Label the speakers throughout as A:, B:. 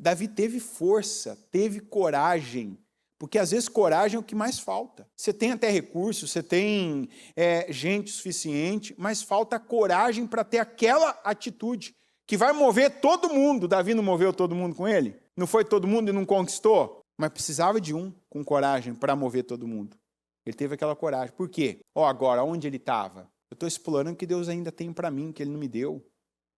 A: Davi teve força, teve coragem, porque às vezes coragem é o que mais falta. Você tem até recursos, você tem gente suficiente, mas falta coragem para ter aquela atitude que vai mover todo mundo. Davi não moveu todo mundo com ele? Não foi todo mundo e não conquistou? Mas precisava de um com coragem para mover todo mundo. Ele teve aquela coragem. Por quê? Agora, onde ele estava? Eu estou explorando o que Deus ainda tem para mim, que Ele não me deu.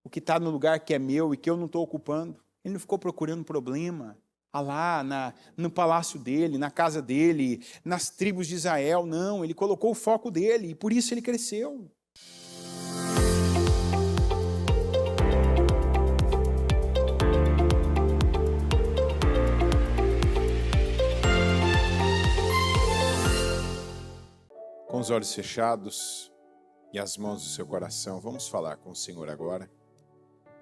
A: O que está no lugar que é meu e que eu não estou ocupando. Ele não ficou procurando problema. Lá no palácio dele, na casa dele, nas tribos de Israel. Não, ele colocou o foco dele e por isso ele cresceu. Com os olhos fechados e as mãos do seu coração, vamos falar com o Senhor agora.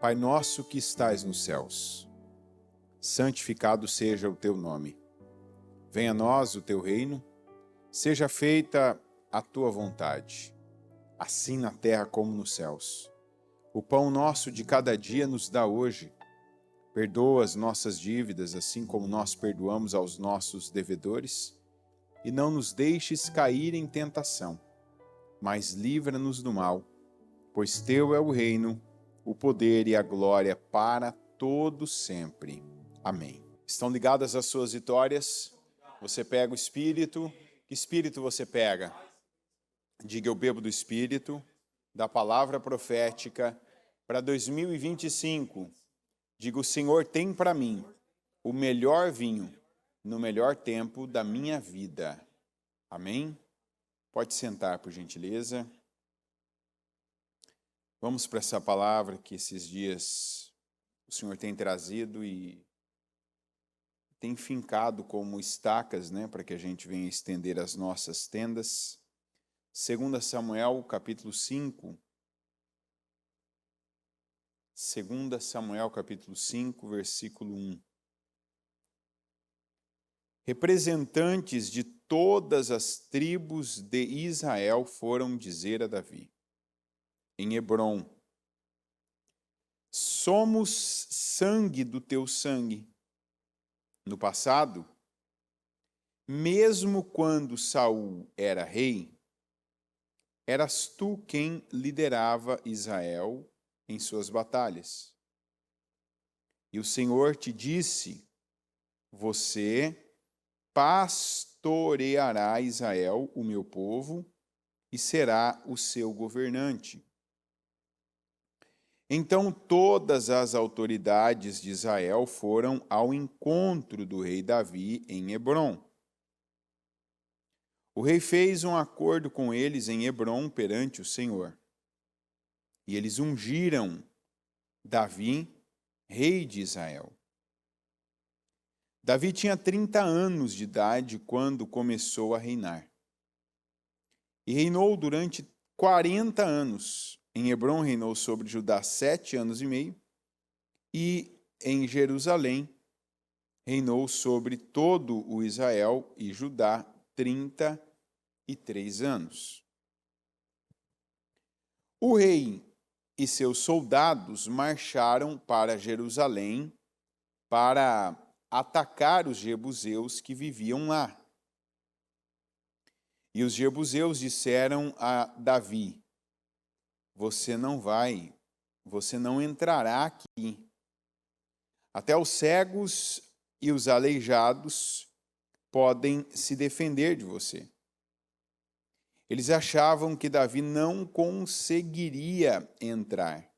A: Pai nosso que estais nos céus, santificado seja o teu nome. Venha a nós o teu reino, seja feita a tua vontade, assim na terra como nos céus. O pão nosso de cada dia nos dá hoje. Perdoa as nossas dívidas, assim como nós perdoamos aos nossos devedores. E não nos deixes cair em tentação, mas livra-nos do mal, pois teu é o reino, o poder e a glória para todo sempre. Amém. Estão ligadas as suas vitórias? Você pega o Espírito. Que Espírito você pega? Diga, eu bebo do Espírito, da palavra profética para 2025. Diga, o Senhor tem para mim o melhor vinho no melhor tempo da minha vida. Amém? Pode sentar, por gentileza. Vamos para essa palavra que esses dias o Senhor tem trazido e tem fincado como estacas, para que a gente venha estender as nossas tendas. 2 Samuel, capítulo 5. 2 Samuel, capítulo 5, versículo 1. Representantes de todas as tribos de Israel foram dizer a Davi, em Hebrom: somos sangue do teu sangue. No passado, mesmo quando Saul era rei, eras tu quem liderava Israel em suas batalhas. E o Senhor te disse: você pastoreará Israel, o meu povo, e será o seu governante. Então todas as autoridades de Israel foram ao encontro do rei Davi em Hebrom. O rei fez um acordo com eles em Hebrom perante o Senhor. E eles ungiram Davi, rei de Israel. Davi tinha 30 anos de idade quando começou a reinar. E reinou durante 40 anos. Em Hebrom reinou sobre Judá 7 anos e meio. E em Jerusalém reinou sobre todo o Israel e Judá 33 anos. O rei e seus soldados marcharam para Jerusalém para atacar os jebuseus que viviam lá. E os jebuseus disseram a Davi: você não entrará aqui. Até os cegos e os aleijados podem se defender de você. Eles achavam que Davi não conseguiria entrar.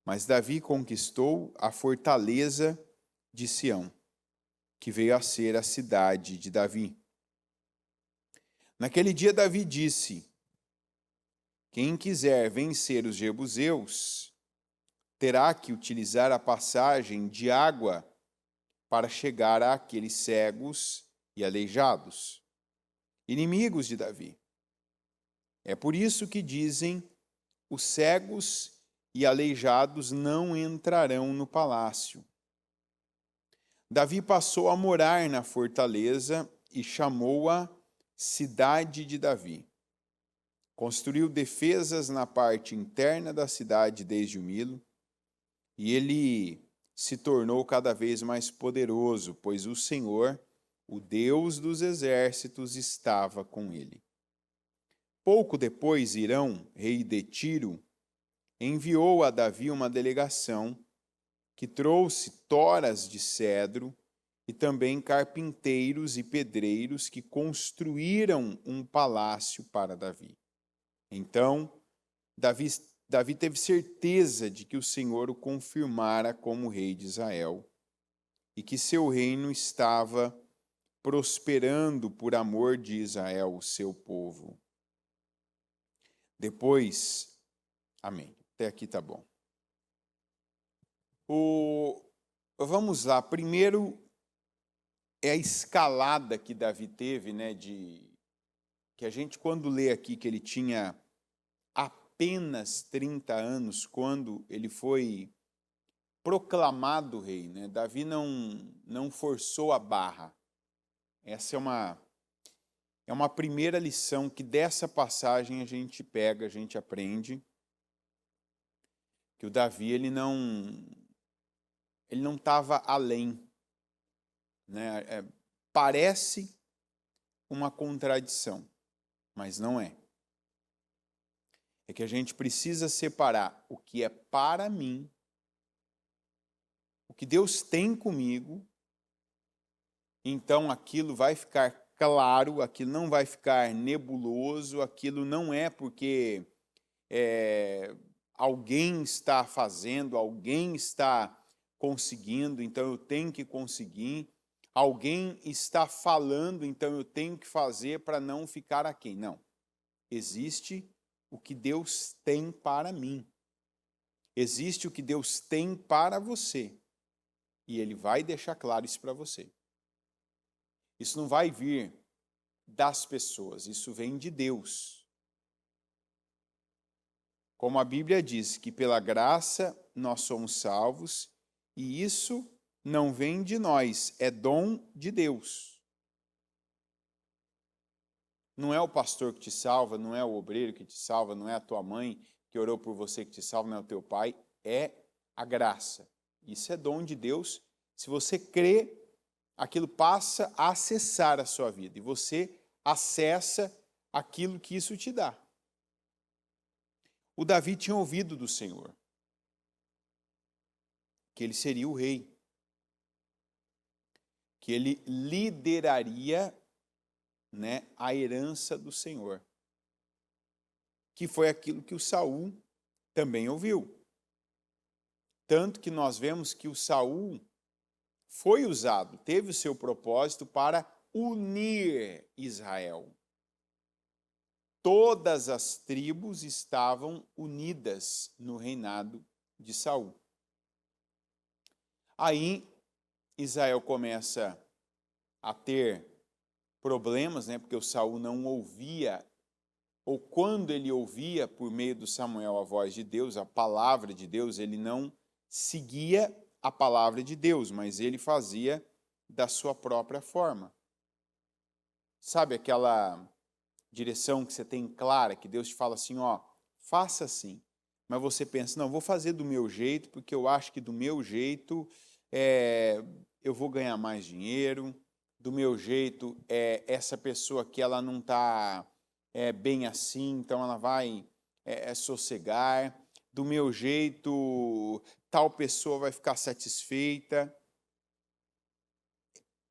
A: Mas Davi conquistou a fortaleza de Sião, que veio a ser a cidade de Davi. Naquele dia Davi disse: quem quiser vencer os jebuseus terá que utilizar a passagem de água para chegar àqueles cegos e aleijados, inimigos de Davi. É por isso que dizem: os cegos e aleijados não entrarão no palácio. Davi passou a morar na fortaleza e chamou-a Cidade de Davi. Construiu defesas na parte interna da cidade desde o Milo, e ele se tornou cada vez mais poderoso, pois o Senhor, o Deus dos exércitos, estava com ele. Pouco depois, Hirão, rei de Tiro, enviou a Davi uma delegação que trouxe toras de cedro e também carpinteiros e pedreiros que construíram um palácio para Davi. Então, Davi teve certeza de que o Senhor o confirmara como rei de Israel e que seu reino estava prosperando por amor de Israel, o seu povo. Depois, amém. Até aqui tá bom. Vamos lá. Primeiro é a escalada que Davi teve, né? Que a gente, quando lê aqui que ele tinha apenas 30 anos, quando ele foi proclamado rei, né? Davi não forçou a barra. Essa é uma primeira lição que dessa passagem a gente pega, a gente aprende que o Davi ele não estava além, né? Parece uma contradição, mas não é. É que a gente precisa separar o que é para mim, o que Deus tem comigo, então aquilo vai ficar claro, aquilo não vai ficar nebuloso, aquilo não é porque alguém está fazendo, alguém está conseguindo, então eu tenho que conseguir, alguém está falando, então eu tenho que fazer para não ficar aquém. Não. Existe o que Deus tem para mim. Existe o que Deus tem para você. E Ele vai deixar claro isso para você. Isso não vai vir das pessoas, isso vem de Deus. Como a Bíblia diz que pela graça nós somos salvos, e isso não vem de nós, é dom de Deus. Não é o pastor que te salva, não é o obreiro que te salva, não é a tua mãe que orou por você que te salva, não é o teu pai, é a graça. Isso é dom de Deus. Se você crê, aquilo passa a acessar a sua vida e você acessa aquilo que isso te dá. O Davi tinha ouvido do Senhor que ele seria o rei, que ele lideraria, né, a herança do Senhor, que foi aquilo que o Saul também ouviu. Tanto que nós vemos que o Saul foi usado, teve o seu propósito para unir Israel. Todas as tribos estavam unidas no reinado de Saul. Aí Israel começa a ter problemas, né, porque o Saul não ouvia, ou quando ele ouvia por meio do Samuel a voz de Deus, a palavra de Deus, ele não seguia a palavra de Deus, mas ele fazia da sua própria forma. Sabe aquela direção que você tem clara, que Deus te fala assim, ó, faça assim. Mas você pensa, não, vou fazer do meu jeito, porque eu acho que do meu jeito eu vou ganhar mais dinheiro, do meu jeito essa pessoa aqui ela não está bem assim, então ela vai sossegar, do meu jeito tal pessoa vai ficar satisfeita.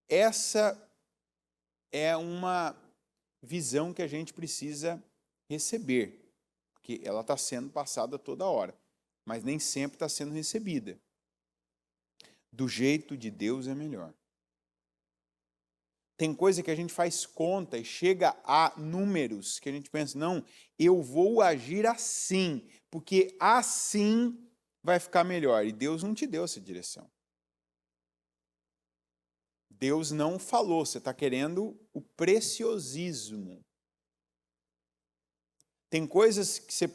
A: Essa é uma visão que a gente precisa receber, porque ela está sendo passada toda hora, mas nem sempre está sendo recebida. Do jeito de Deus é melhor. Tem coisa que a gente faz conta e chega a números que a gente pensa, não, eu vou agir assim, porque assim vai ficar melhor. E Deus não te deu essa direção. Deus não falou, você está querendo o preciosismo. Tem coisas que você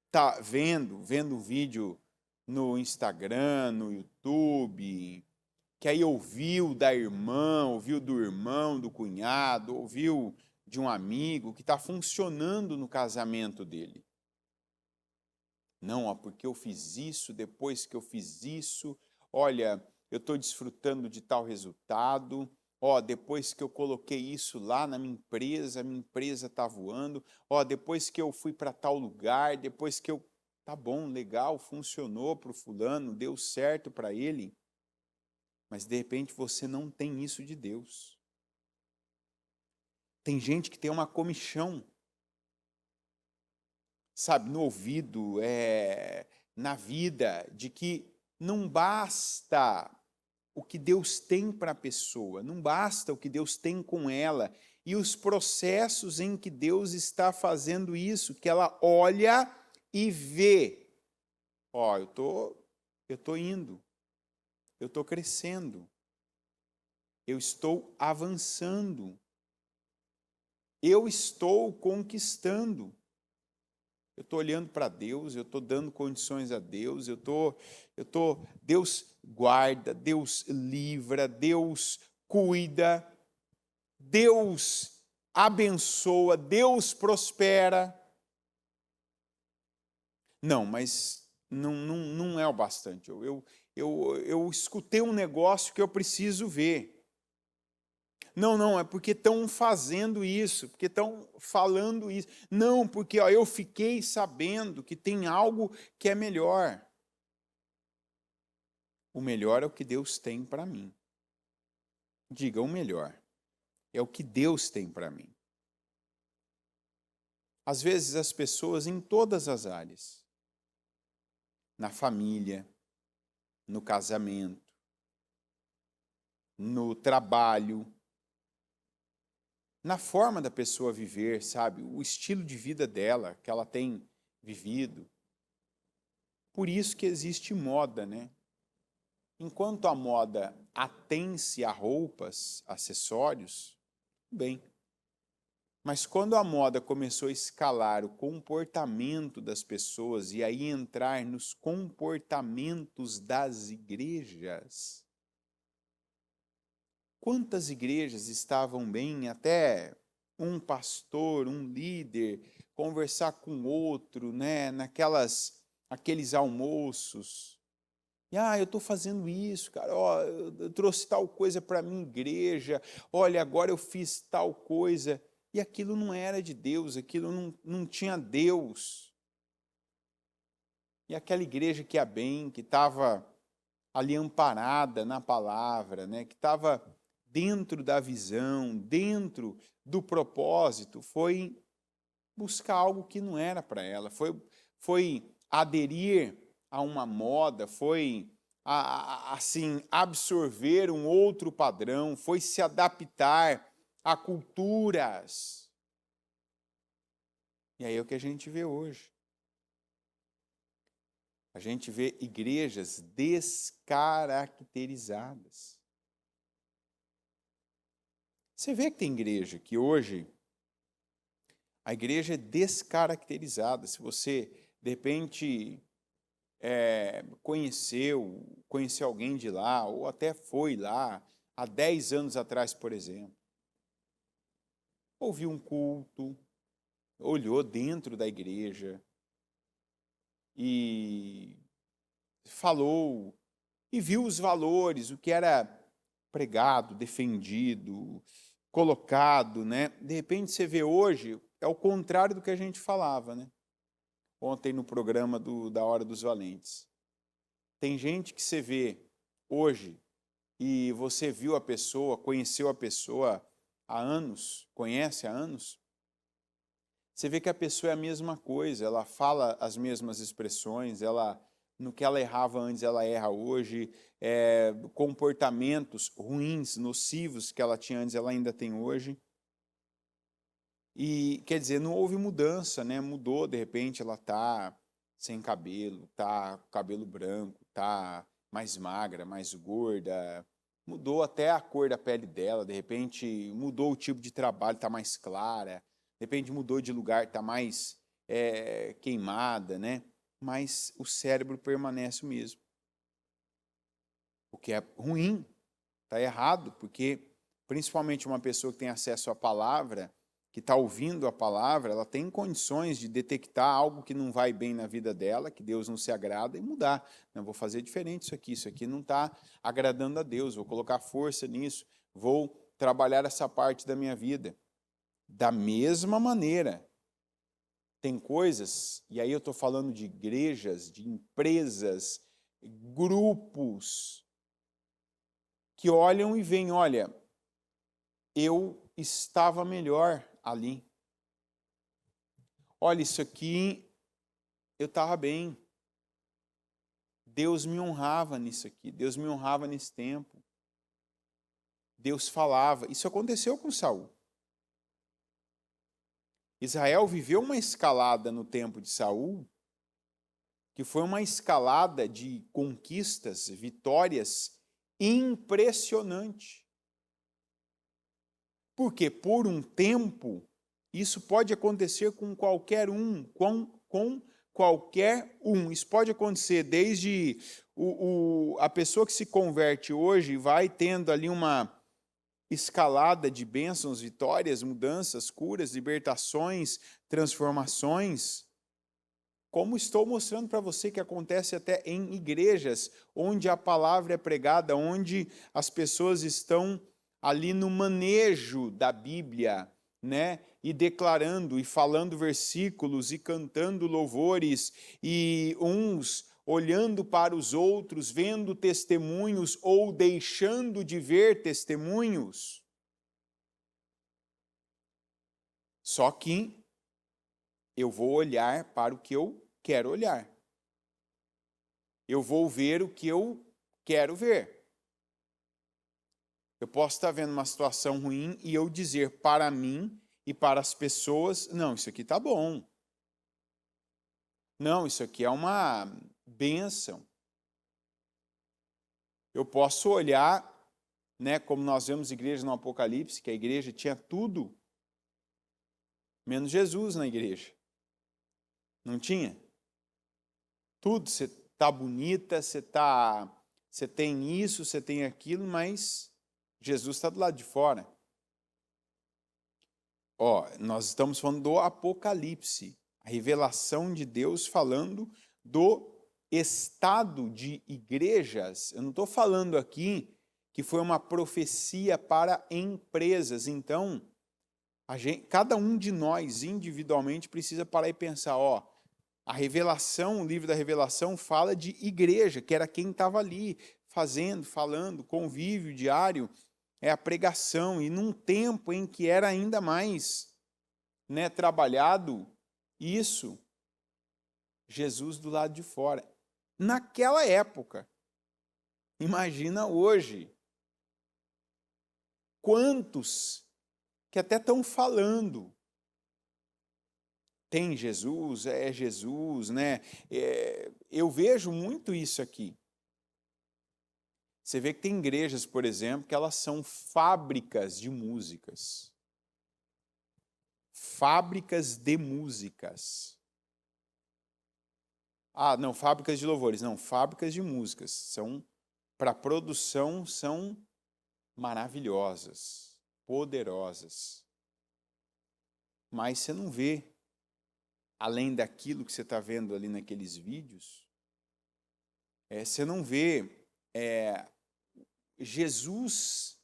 A: está vendo vídeo no Instagram, no YouTube, que aí ouviu da irmã, ouviu do irmão, do cunhado, ouviu de um amigo que está funcionando no casamento dele. Não, porque eu fiz isso, depois que eu fiz isso, olha, eu estou desfrutando de tal resultado, depois que eu coloquei isso lá na minha empresa está voando, depois que eu fui para tal lugar, depois que eu... Tá bom, legal, funcionou para o fulano, deu certo para ele, mas de repente você não tem isso de Deus. Tem gente que tem uma comichão, sabe, no ouvido, na vida, de que não basta o que Deus tem para a pessoa, não basta o que Deus tem com ela, e os processos em que Deus está fazendo isso, que ela olha e vê, eu tô indo, eu estou crescendo, eu estou avançando, eu estou conquistando. Eu estou olhando para Deus, eu estou dando condições a Deus, Deus guarda, Deus livra, Deus cuida, Deus abençoa, Deus prospera. Não, mas não é o bastante. Eu escutei um negócio que eu preciso ver. Não, é porque estão fazendo isso, porque estão falando isso. Não, porque eu fiquei sabendo que tem algo que é melhor. O melhor é o que Deus tem para mim. Diga, o melhor é o que Deus tem para mim. Às vezes as pessoas em todas as áreas, na família, no casamento, no trabalho, na forma da pessoa viver, sabe? O estilo de vida dela, que ela tem vivido. Por isso que existe moda, né? Enquanto a moda atém-se a roupas, acessórios, bem. Mas quando a moda começou a escalar o comportamento das pessoas e aí entrar nos comportamentos das igrejas, quantas igrejas estavam bem até um pastor, um líder, conversar com outro, né, aqueles almoços. E, eu estou fazendo isso, cara, eu trouxe tal coisa para a minha igreja, olha, agora eu fiz tal coisa. E aquilo não era de Deus, aquilo não tinha Deus. E aquela igreja que ia bem, que estava ali amparada na palavra, né, que estava dentro da visão, dentro do propósito, foi buscar algo que não era para ela, foi aderir a uma moda, foi assim absorver um outro padrão, foi se adaptar a culturas. E aí é o que a gente vê hoje. A gente vê igrejas descaracterizadas. Você vê que tem igreja que hoje a igreja é descaracterizada. Se você, de repente, conheceu alguém de lá, ou até foi lá, há 10 anos atrás, por exemplo, ouviu um culto, olhou dentro da igreja e falou, e viu os valores, o que era pregado, defendido, colocado, né? De repente você vê hoje, é o contrário do que a gente falava, né? Ontem no programa da Hora dos Valentes. Tem gente que você vê hoje e você viu a pessoa, conheceu a pessoa há anos, conhece há anos, você vê que a pessoa é a mesma coisa, ela fala as mesmas expressões, no que ela errava antes, ela erra hoje, comportamentos ruins, nocivos que ela tinha antes, ela ainda tem hoje. E, quer dizer, não houve mudança, né? Mudou, de repente ela está sem cabelo, está com cabelo branco, está mais magra, mais gorda, mudou até a cor da pele dela, de repente mudou o tipo de trabalho, está mais clara, de repente mudou de lugar, está mais queimada, né? Mas o cérebro permanece o mesmo. O que é ruim, está errado, porque principalmente uma pessoa que tem acesso à palavra, que está ouvindo a palavra, ela tem condições de detectar algo que não vai bem na vida dela, que Deus não se agrada, e mudar. Não, vou fazer diferente isso aqui não está agradando a Deus, vou colocar força nisso, vou trabalhar essa parte da minha vida. Da mesma maneira, tem coisas, e aí eu estou falando de igrejas, de empresas, grupos, que olham e veem, olha, eu estava melhor ali. Olha, isso aqui eu estava bem. Deus me honrava nisso aqui, Deus me honrava nesse tempo. Deus falava. Isso aconteceu com Saul. Israel viveu uma escalada no tempo de Saul, que foi uma escalada de conquistas, vitórias impressionante. Porque por um tempo, isso pode acontecer com qualquer um, com qualquer um. Isso pode acontecer desde a pessoa que se converte hoje vai tendo ali uma escalada de bênçãos, vitórias, mudanças, curas, libertações, transformações, como estou mostrando para você que acontece até em igrejas, onde a palavra é pregada, onde as pessoas estão ali no manejo da Bíblia, né? E declarando e falando versículos e cantando louvores, e uns olhando para os outros, vendo testemunhos ou deixando de ver testemunhos. Só que eu vou olhar para o que eu quero olhar. Eu vou ver o que eu quero ver. Eu posso estar vendo uma situação ruim e eu dizer para mim e para as pessoas, não, isso aqui está bom. Não, isso aqui é uma bênção. Eu posso olhar, né, como nós vemos igreja no Apocalipse, que a igreja tinha tudo, menos Jesus na igreja. Não tinha? Tudo, você está bonita, você tem isso, você tem aquilo, mas Jesus está do lado de fora. Ó, nós estamos falando do Apocalipse, a revelação de Deus falando do estado de igrejas. Eu não estou falando aqui que foi uma profecia para empresas. Então, cada um de nós individualmente precisa parar e pensar, ó, a revelação, o livro da revelação fala de igreja, que era quem estava ali fazendo, falando, convívio diário, é a pregação, e num tempo em que era ainda mais, né, trabalhado isso, Jesus do lado de fora. Naquela época, imagina hoje, quantos que até estão falando, tem Jesus, é Jesus, né? Eu vejo muito isso aqui. Você vê que tem igrejas, por exemplo, que elas são fábricas de músicas. Fábricas de músicas. Ah, não, fábricas de louvores. Não, fábricas de músicas. São, para produção, são maravilhosas, poderosas. Mas você não vê, além daquilo que você está vendo ali naqueles vídeos, você não vê Jesus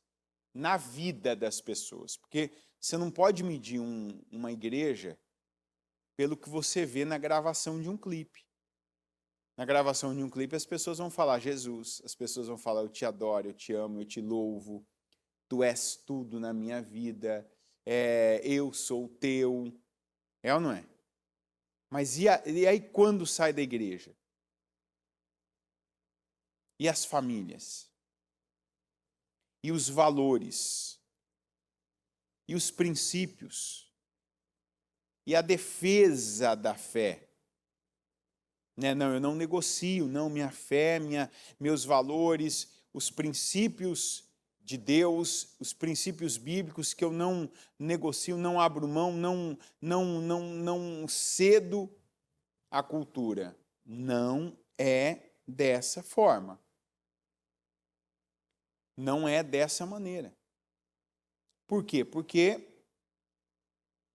A: na vida das pessoas. Porque você não pode medir uma igreja pelo que você vê na gravação de um clipe. Na gravação de um clipe as pessoas vão falar Jesus, as pessoas vão falar eu te adoro, eu te amo, eu te louvo, tu és tudo na minha vida, eu sou teu. É ou não é? Mas e aí quando sai da igreja? E as famílias? E os valores? E os princípios? E a defesa da fé? Né? Não, eu não negocio, não, minha fé, meus valores, os princípios de Deus, os princípios bíblicos que eu não negocio, não abro mão, não cedo à cultura. Não é dessa forma. Não é dessa maneira. Por quê? Porque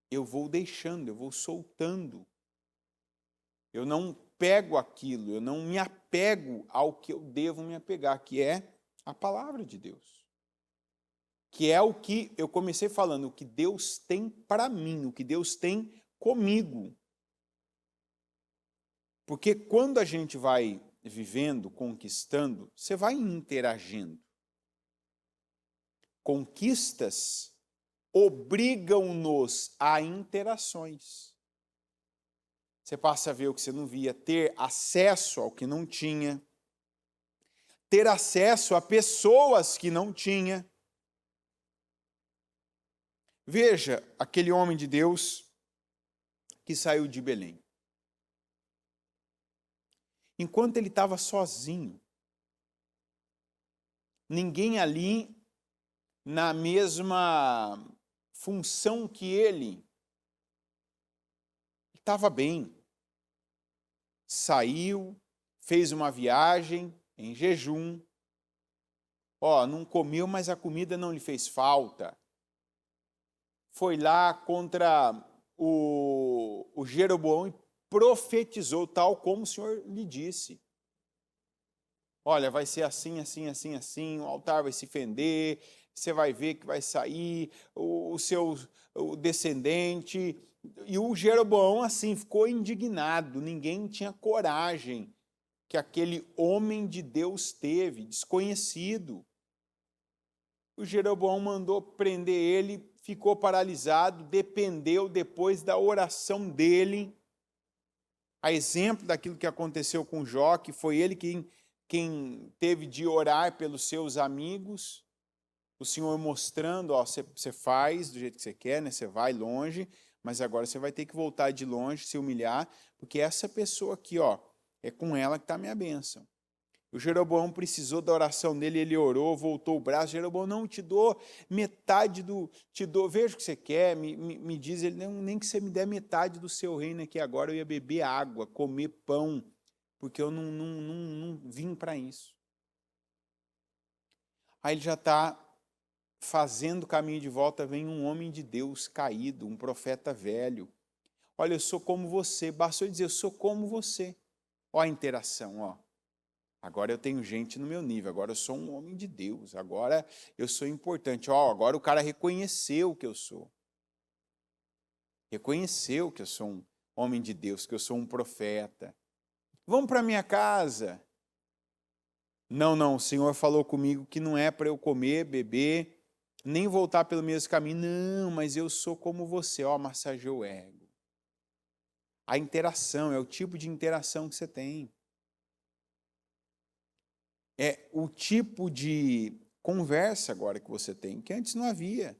A: eu vou deixando, eu vou soltando. Eu não pego aquilo, eu não me apego ao que eu devo me apegar, que é a palavra de Deus. Que é o que eu comecei falando, o que Deus tem para mim, o que Deus tem comigo. Porque quando a gente vai vivendo, conquistando, você vai interagindo. Conquistas obrigam-nos a interações. Você passa a ver o que você não via, ter acesso ao que não tinha, ter acesso a pessoas que não tinha. Veja aquele homem de Deus que saiu de Belém. Enquanto ele estava sozinho, ninguém ali na mesma função que ele estava bem. Saiu, fez uma viagem em jejum. Não comeu, mas a comida não lhe fez falta. Foi lá contra o Jeroboão e profetizou tal como o Senhor lhe disse. Olha, vai ser assim, assim, assim, assim, o altar vai se fender, você vai ver que vai sair o seu descendente. E o Jeroboão, assim, ficou indignado, ninguém tinha coragem que aquele homem de Deus teve, desconhecido. O Jeroboão mandou prender ele, ficou paralisado, dependeu depois da oração dele, a exemplo daquilo que aconteceu com Jó, que foi ele quem teve de orar pelos seus amigos, o Senhor mostrando, você faz do jeito que você quer, né? Você vai longe, mas agora você vai ter que voltar de longe, se humilhar, porque essa pessoa aqui, é com ela que está a minha bênção. O Jeroboão precisou da oração dele, ele orou, voltou o braço. Jeroboão, não, te dou metade veja o que você quer, me diz ele, não, nem que você me der metade do seu reino aqui agora, eu ia beber água, comer pão, porque eu não vim para isso. Aí ele já está fazendo o caminho de volta, vem um homem de Deus caído, um profeta velho. Olha, eu sou como você, bastou dizer, eu sou como você. Olha a interação, Agora eu tenho gente no meu nível, agora eu sou um homem de Deus, agora eu sou importante. Agora o cara reconheceu que eu sou. Reconheceu que eu sou um homem de Deus, que eu sou um profeta. Vamos para minha casa. Não, o Senhor falou comigo que não é para eu comer, beber, nem voltar pelo mesmo caminho. Não, mas eu sou como você, massageou o ego. A interação, é o tipo de interação que você tem. É o tipo de conversa agora que você tem, que antes não havia.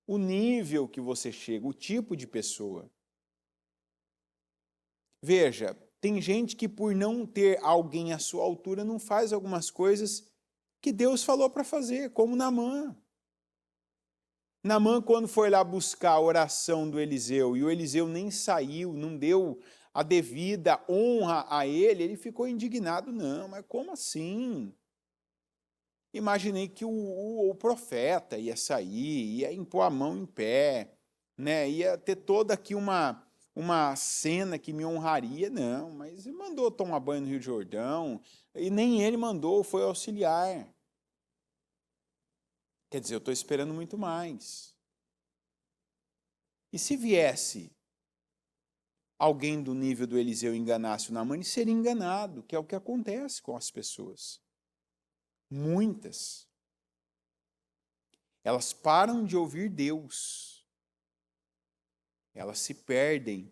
A: O nível que você chega, o tipo de pessoa. Veja, tem gente que por não ter alguém à sua altura não faz algumas coisas que Deus falou para fazer, como Naamã. Naamã, quando foi lá buscar a oração do Eliseu, e o Eliseu nem saiu, não deu a devida honra a ele ficou indignado. Não, mas como assim? Imaginei que o profeta ia sair, ia impor a mão em pé, né? Ia ter toda aqui uma cena que me honraria. Não, mas ele mandou tomar banho no Rio Jordão, e nem ele mandou, foi auxiliar. Quer dizer, eu estou esperando muito mais. E se viesse alguém do nível do Eliseu e enganasse o Naamã, ele seria enganado, que é o que acontece com as pessoas. Muitas. Elas param de ouvir Deus. Elas se perdem.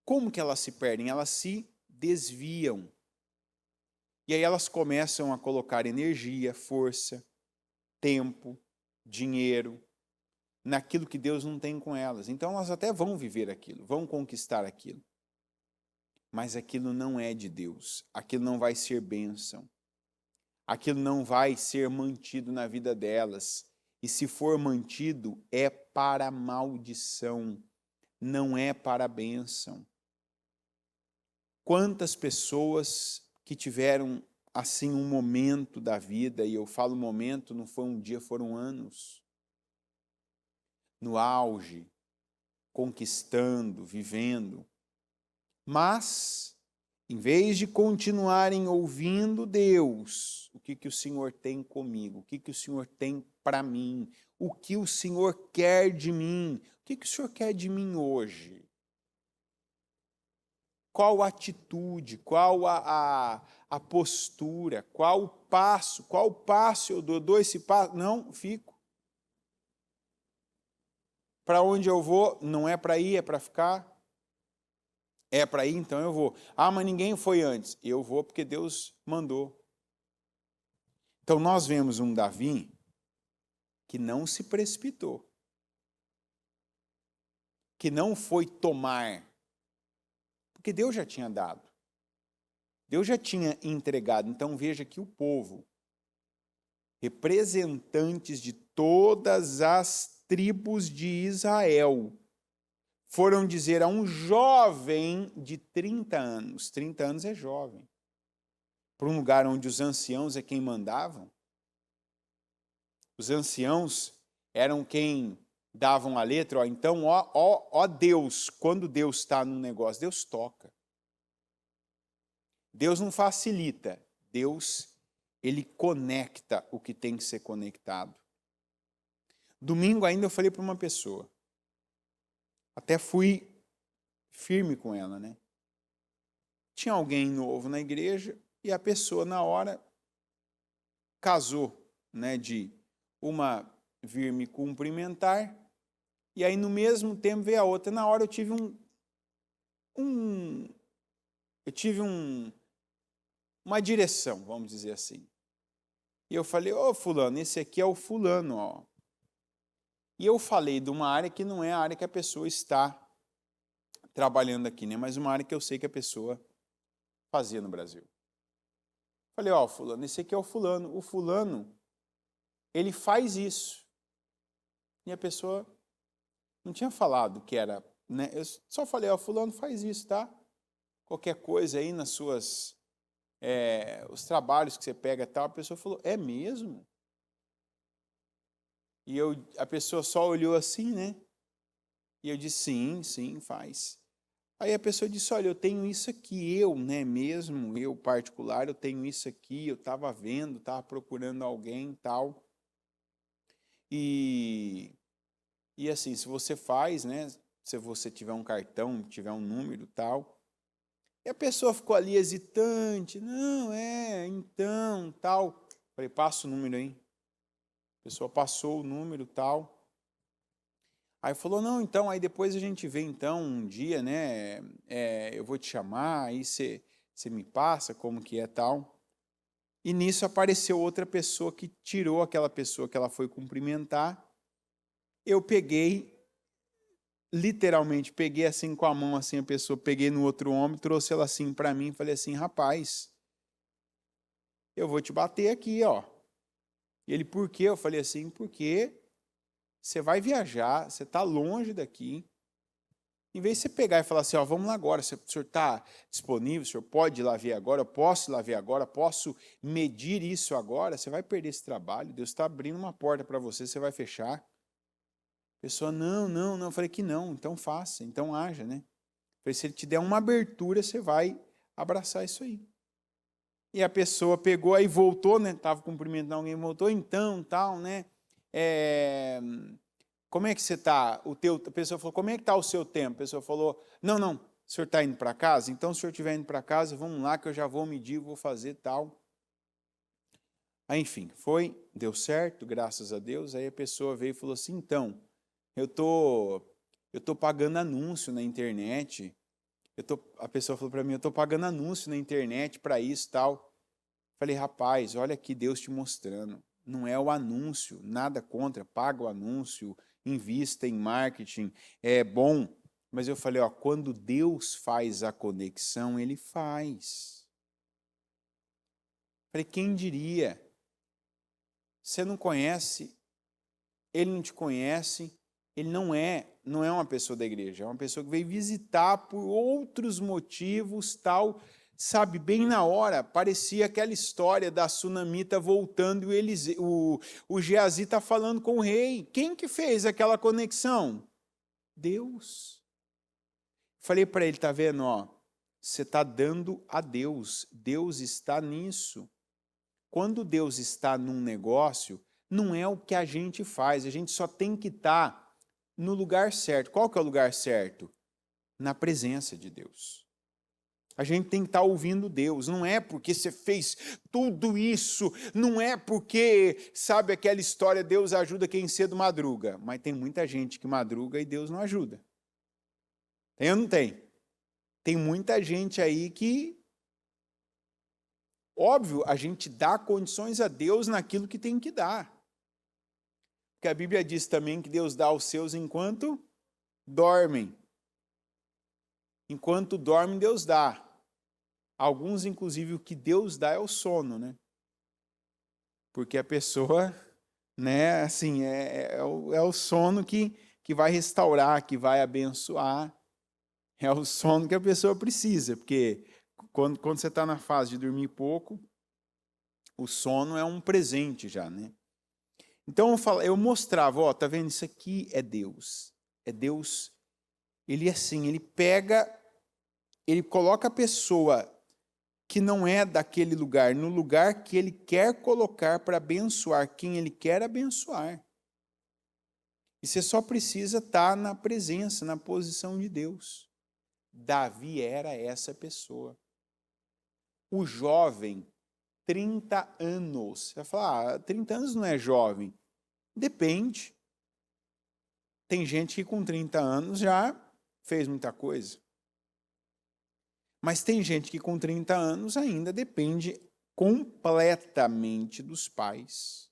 A: Como que elas se perdem? Elas se desviam. E aí elas começam a colocar energia, força, tempo, dinheiro naquilo que Deus não tem com elas. Então elas até vão viver aquilo, vão conquistar aquilo. Mas aquilo não é de Deus. Aquilo não vai ser bênção. Aquilo não vai ser mantido na vida delas. E se for mantido, é para maldição, não é para bênção. Quantas pessoas que tiveram assim um momento da vida, e eu falo momento, não foi um dia, foram anos. no auge, conquistando, vivendo. Mas, em vez de continuarem ouvindo Deus, o que o Senhor tem comigo? O que o Senhor tem para mim? O que o Senhor quer de mim? O que o Senhor quer de mim hoje? Qual a atitude? Qual a postura? Qual o passo? Qual passo eu dou? Dou esse passo? Não, fico. Para onde eu vou? Não é para ir, é para ficar. É para ir, então eu vou. Ah, mas ninguém foi antes. Eu vou porque Deus mandou. Então nós vemos um Davi que não se precipitou, que não foi tomar, porque Deus já tinha dado. Deus já tinha entregado. Então veja que o povo, representantes de todas as tribos de Israel, foram dizer a um jovem de 30 anos, 30 anos é jovem, para um lugar onde os anciãos é quem mandavam. Os anciãos eram quem davam a letra. Então, ó Deus, quando Deus está num negócio, Deus toca. Deus não facilita, Deus, ele conecta o que tem que ser conectado. Domingo ainda eu falei para uma pessoa, até fui firme com ela, né? Tinha alguém novo na igreja e a pessoa na hora casou, né, de uma vir me cumprimentar e aí no mesmo tempo veio a outra. Na hora eu tive uma direção, vamos dizer assim. E eu falei, ô fulano, esse aqui é o fulano, ó. E eu falei de uma área que não é a área que a pessoa está trabalhando aqui, né? Mas uma área que eu sei que a pessoa fazia no Brasil. Falei, ó, fulano, esse aqui é o fulano. O fulano, ele faz isso. E a pessoa não tinha falado que era, né? Eu só falei, ó, fulano faz isso, tá? Qualquer coisa aí nas suas, os trabalhos que você pega e tal, a pessoa falou, é mesmo? E a pessoa só olhou assim, né? E eu disse, sim, faz. Aí a pessoa disse, olha, eu tenho isso aqui, eu, né, mesmo, eu particular, eu tenho isso aqui, eu estava vendo, estava procurando alguém e tal. E assim, se você faz, né, se você tiver um cartão, tiver um número e tal, e a pessoa ficou ali hesitante, não, então, tal. Falei, passa o número aí. A pessoa passou o número tal. Aí falou, não, então, aí depois a gente vê, então, um dia, né, eu vou te chamar, aí você me passa como que é tal. E nisso apareceu outra pessoa que tirou aquela pessoa que ela foi cumprimentar. Eu peguei, literalmente, peguei assim com a mão, assim, a pessoa, peguei no outro ombro, trouxe ela assim para mim, falei assim, rapaz, eu vou te bater aqui, ó. E ele, por quê? Eu falei assim, porque você vai viajar, você está longe daqui. Em vez de você pegar e falar assim, ó, vamos lá agora, o senhor está disponível, o senhor pode ir lá ver agora, eu posso ir lá ver agora, posso medir isso agora, você vai perder esse trabalho, Deus está abrindo uma porta para você, você vai fechar. A pessoa, não, eu falei que não, então faça, então haja, né? Eu falei, se ele te der uma abertura, você vai abraçar isso aí. E a pessoa pegou, aí voltou, né? Estava cumprimentando alguém, voltou, então, tal, né? Como é que você está? A pessoa falou, como é que está o seu tempo? A pessoa falou, não, o senhor está indo para casa? Então, se o senhor estiver indo para casa, vamos lá que eu já vou medir, vou fazer tal. Aí, enfim, deu certo, graças a Deus. Aí a pessoa veio e falou assim, então, eu tô pagando anúncio na internet. A pessoa falou para mim, eu estou pagando anúncio na internet para isso tal. Falei, rapaz, olha aqui Deus te mostrando. Não é o anúncio, nada contra, paga o anúncio, invista em marketing, é bom. Mas eu falei, ó, quando Deus faz a conexão, Ele faz. Falei, quem diria? Você não conhece, Ele não te conhece, Ele não é uma pessoa da igreja, é uma pessoa que veio visitar por outros motivos, tal. sabe, bem na hora, parecia aquela história da sunamita voltando e o Geazi está falando com o rei. Quem que fez aquela conexão? Deus. Falei para ele, tá vendo, ó, você está dando a Deus, Deus está nisso. Quando Deus está num negócio, não é o que a gente faz, a gente só tem que estar no lugar certo. Qual que é o lugar certo? Na presença de Deus. A gente tem que estar ouvindo Deus, não é porque você fez tudo isso, não é porque, sabe aquela história, Deus ajuda quem cedo madruga, mas tem muita gente que madruga e Deus não ajuda. Tem ou não tem? Tem muita gente aí que, óbvio, a gente dá condições a Deus naquilo que tem que dar. Porque a Bíblia diz também que Deus dá aos seus enquanto dormem. Enquanto dormem, Deus dá. Alguns, inclusive, o que Deus dá é o sono, né? Porque a pessoa, né, assim, é o sono que vai restaurar, que vai abençoar. É o sono que a pessoa precisa, porque quando você está na fase de dormir pouco, o sono é um presente já, né? Então eu mostrava, ó, tá vendo? Isso aqui é Deus. É Deus, ele assim, ele coloca a pessoa que não é daquele lugar, no lugar que ele quer colocar para abençoar quem ele quer abençoar. E você só precisa estar na presença, na posição de Deus. Davi era essa pessoa. O jovem, 30 anos. Você vai falar, 30 anos não é jovem. Depende. Tem gente que com 30 anos já fez muita coisa. Mas tem gente que com 30 anos ainda depende completamente dos pais.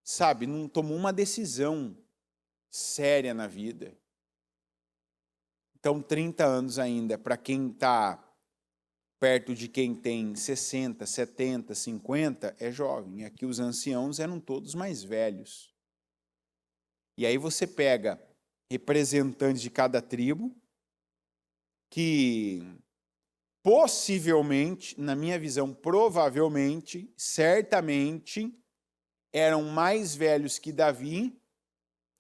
A: Sabe, não tomou uma decisão séria na vida. Então, 30 anos ainda, para quem está perto de quem tem 60, 70, 50, é jovem. E aqui os anciãos eram todos mais velhos. E aí você pega representantes de cada tribo, que possivelmente, na minha visão, provavelmente, certamente, eram mais velhos que Davi,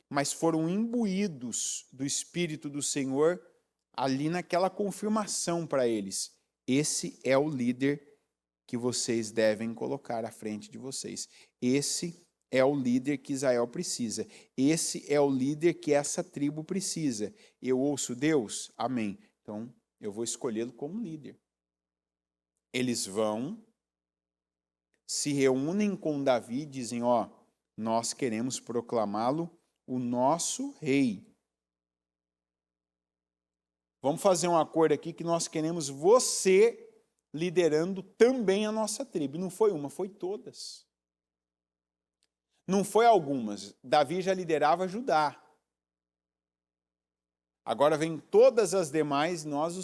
A: mas foram imbuídos do Espírito do Senhor ali naquela confirmação para eles. Esse é o líder que vocês devem colocar à frente de vocês. Esse é o líder que Israel precisa. Esse é o líder que essa tribo precisa. Eu ouço Deus? Amém. Então, eu vou escolhê-lo como líder. Eles vão, se reúnem com Davi e dizem, ó, nós queremos proclamá-lo o nosso rei. Vamos fazer um acordo aqui que nós queremos você liderando também a nossa tribo. Não foi uma, foi todas. Não foi algumas. Davi já liderava Judá. Agora vem todas as demais, nós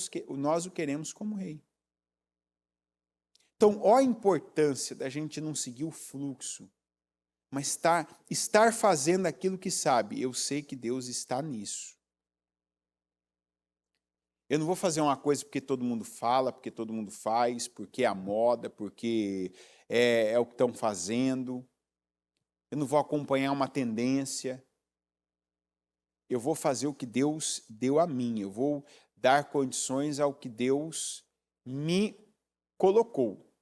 A: o queremos como rei. Então, ó a importância da gente não seguir o fluxo, mas estar fazendo aquilo que sabe. Eu sei que Deus está nisso. Eu não vou fazer uma coisa porque todo mundo fala, porque todo mundo faz, porque é a moda, porque é o que estão fazendo. Eu não vou acompanhar uma tendência. Eu vou fazer o que Deus deu a mim. Eu vou dar condições ao que Deus me colocou.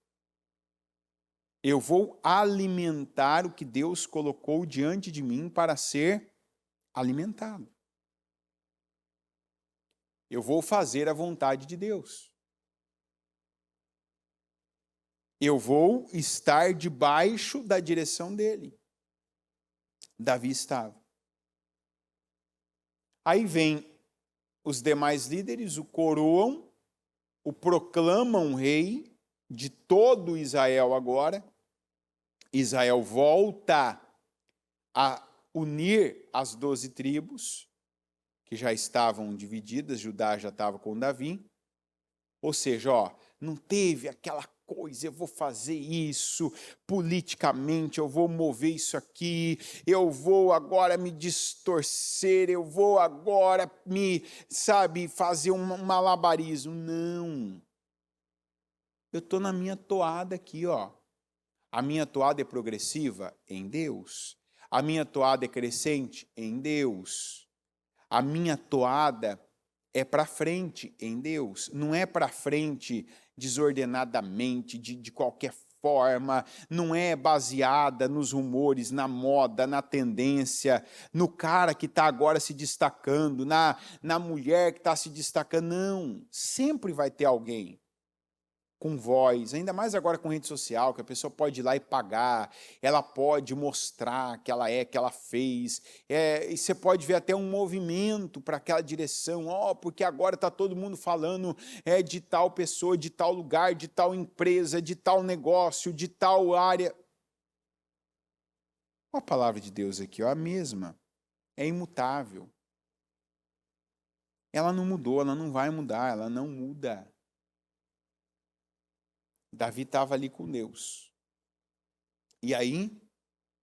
A: Eu vou alimentar o que Deus colocou diante de mim para ser alimentado. Eu vou fazer a vontade de Deus. Eu vou estar debaixo da direção dele. Davi estava. Aí vem os demais líderes, o coroam, o proclamam rei de todo Israel agora. Israel volta a unir as 12 tribos, que já estavam divididas, Judá já estava com Davi. Ou seja, ó, não teve aquela coisa, eu vou fazer isso, politicamente eu vou mover isso aqui, eu vou agora me distorcer, eu vou agora fazer um malabarismo. Não. Eu estou na minha toada aqui, ó. A minha toada é progressiva? Em Deus. A minha toada é crescente? Em Deus. A minha toada é para frente em Deus. Não é para frente desordenadamente, de qualquer forma. Não é baseada nos rumores, na moda, na tendência, no cara que está agora se destacando, na mulher que está se destacando. Não. Sempre vai ter alguém com voz, ainda mais agora com rede social, que a pessoa pode ir lá e pagar, ela pode mostrar que ela que ela fez, e você pode ver até um movimento para aquela direção, porque agora está todo mundo falando de tal pessoa, de tal lugar, de tal empresa, de tal negócio, de tal área. A palavra de Deus aqui, a mesma, é imutável. Ela não mudou, ela não vai mudar, ela não muda. Davi estava ali com Deus. E aí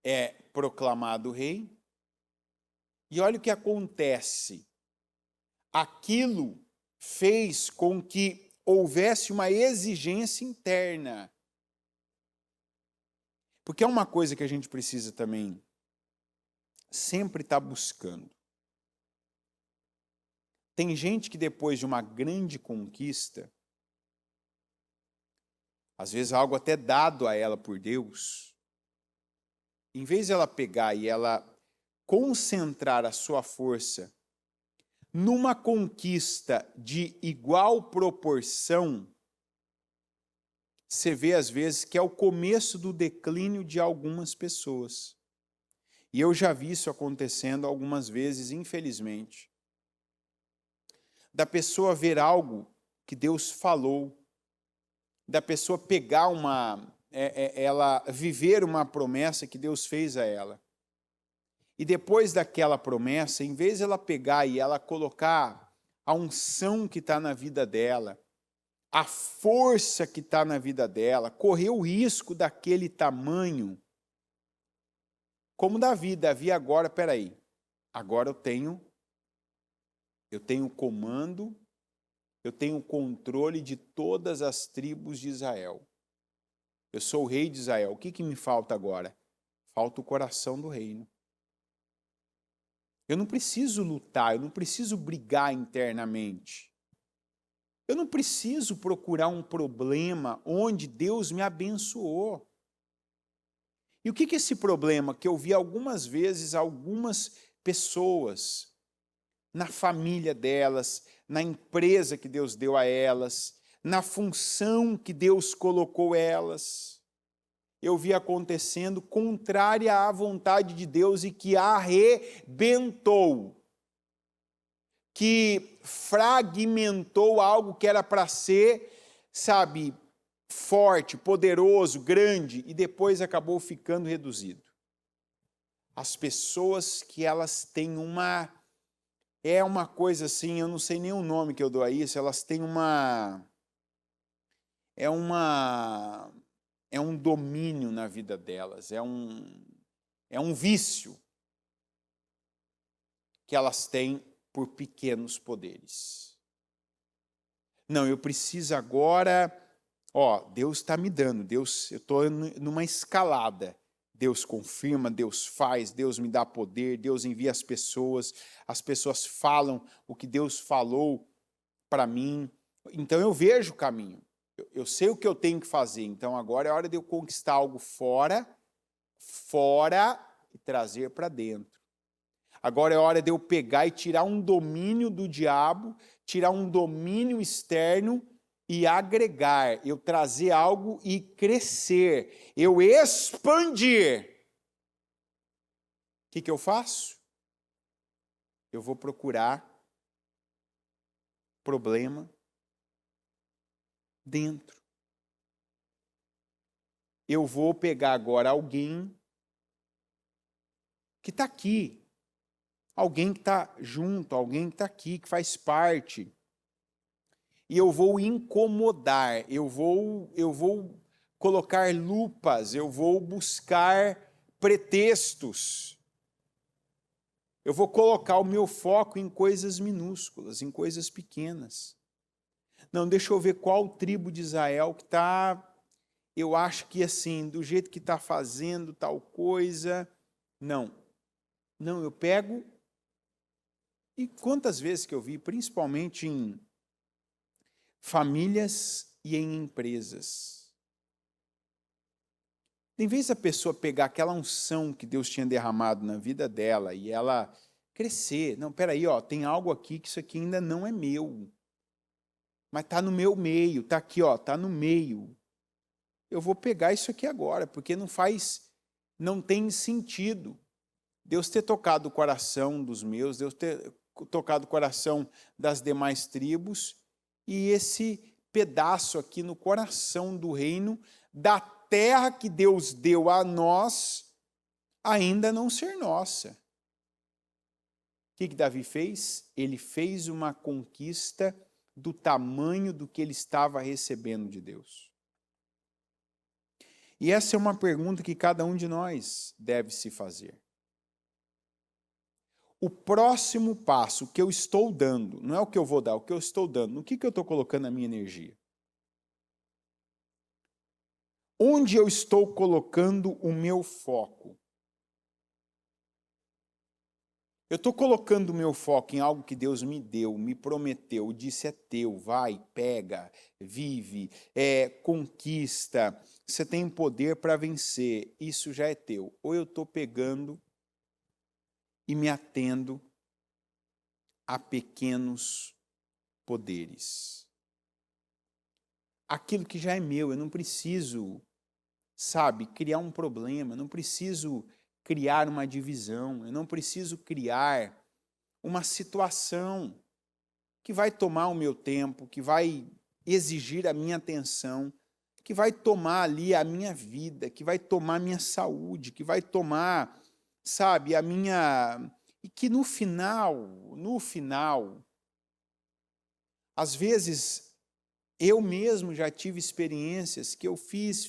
A: é proclamado rei. E olha o que acontece. Aquilo fez com que houvesse uma exigência interna. Porque é uma coisa que a gente precisa também sempre estar buscando. Tem gente que depois de uma grande conquista, às vezes algo até dado a ela por Deus, em vez de ela pegar e ela concentrar a sua força numa conquista de igual proporção, você vê às vezes que é o começo do declínio de algumas pessoas. E eu já vi isso acontecendo algumas vezes, infelizmente. Da pessoa ver algo que Deus falou, da pessoa pegar ela viver uma promessa que Deus fez a ela. E depois daquela promessa, em vez de ela pegar e ela colocar a unção que está na vida dela, a força que está na vida dela, correr o risco daquele tamanho, como Davi agora, peraí, agora eu tenho comando, eu tenho controle de todas as tribos de Israel. Eu sou o rei de Israel. O que me falta agora? Falta o coração do reino. Eu não preciso lutar, eu não preciso brigar internamente. Eu não preciso procurar um problema onde Deus me abençoou. E o que é esse problema? Que eu vi algumas vezes algumas pessoas, na família delas, na empresa que Deus deu a elas, na função que Deus colocou elas, eu vi acontecendo contrária à vontade de Deus e que arrebentou, que fragmentou algo que era para ser, forte, poderoso, grande, e depois acabou ficando reduzido. As pessoas que elas têm uma coisa assim, eu não sei nem o nome que eu dou a isso, elas têm é um domínio na vida delas, é um vício que elas têm por pequenos poderes. Não, eu preciso agora, Deus está me dando, eu estou numa escalada. Deus confirma, Deus faz, Deus me dá poder, Deus envia as pessoas falam o que Deus falou para mim. Então eu vejo o caminho, eu sei o que eu tenho que fazer, então agora é hora de eu conquistar algo fora e trazer para dentro. Agora é hora de eu pegar e tirar um domínio do diabo, tirar um domínio externo e agregar, eu trazer algo e crescer, eu expandir. O que eu faço? Eu vou procurar problema dentro. Eu vou pegar agora alguém que está aqui, alguém que está junto, alguém que está aqui, que faz parte. e eu vou incomodar, eu vou colocar lupas, eu vou buscar pretextos. Eu vou colocar o meu foco em coisas minúsculas, em coisas pequenas. Não, deixa eu ver qual tribo de Israel que está, eu acho que assim, do jeito que está fazendo tal coisa. Não, eu pego, e quantas vezes que eu vi, principalmente em famílias e em empresas. Em vez da pessoa pegar aquela unção que Deus tinha derramado na vida dela e ela crescer, não, peraí, ó, tem algo aqui que isso aqui ainda não é meu, mas está no meu meio, está aqui, ó, está no meio. Eu vou pegar isso aqui agora, porque não tem sentido Deus ter tocado o coração dos meus, Deus ter tocado o coração das demais tribos, e esse pedaço aqui no coração do reino, da terra que Deus deu a nós, ainda não ser nossa. O que Davi fez? Ele fez uma conquista do tamanho do que ele estava recebendo de Deus. E essa é uma pergunta que cada um de nós deve se fazer. O próximo passo que eu estou dando, não é o que eu vou dar, o que eu estou dando, no que eu estou colocando a minha energia? Onde eu estou colocando o meu foco? Eu estou colocando o meu foco em algo que Deus me deu, me prometeu, disse é teu, vai, pega, vive, conquista, você tem poder para vencer, isso já é teu. Ou eu estou pegando e me atendo a pequenos poderes. Aquilo que já é meu, eu não preciso, criar um problema, eu não preciso criar uma divisão, eu não preciso criar uma situação que vai tomar o meu tempo, que vai exigir a minha atenção, que vai tomar ali a minha vida, que vai tomar a minha saúde, que vai tomar, a minha... E que no final, às vezes, eu mesmo já tive experiências que eu fiz,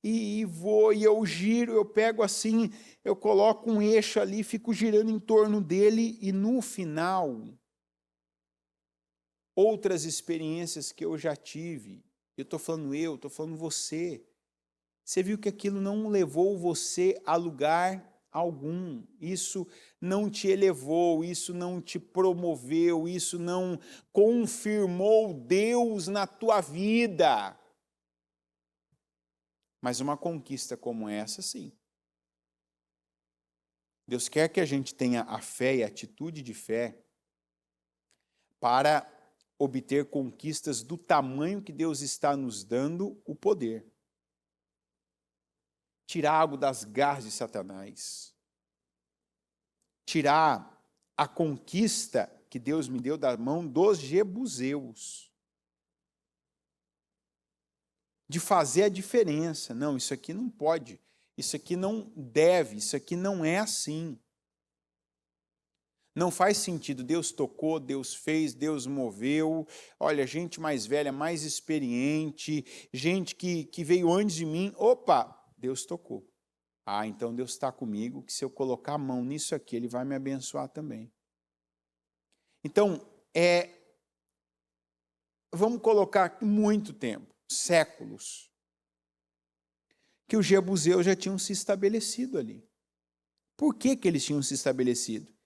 A: e vou, e eu giro, eu pego assim, eu coloco um eixo ali, fico girando em torno dele, e no final, outras experiências que eu já tive, estou falando você viu que aquilo não levou você a lugar algum, isso não te elevou, isso não te promoveu, isso não confirmou Deus na tua vida. Mas uma conquista como essa, sim. Deus quer que a gente tenha a fé e a atitude de fé para obter conquistas do tamanho que Deus está nos dando o poder. Tirar algo das garras de Satanás. Tirar a conquista que Deus me deu da mão dos jebuseus. De fazer a diferença. Não, isso aqui não pode. Isso aqui não deve. Isso aqui não é assim. Não faz sentido. Deus tocou, Deus fez, Deus moveu. Olha, gente mais velha, mais experiente, gente que veio antes de mim. Opa! Deus tocou. Então Deus está comigo, que se eu colocar a mão nisso aqui, Ele vai me abençoar também. Então, vamos colocar muito tempo, séculos, que os jebuseus já tinham se estabelecido ali. Por que eles tinham se estabelecido?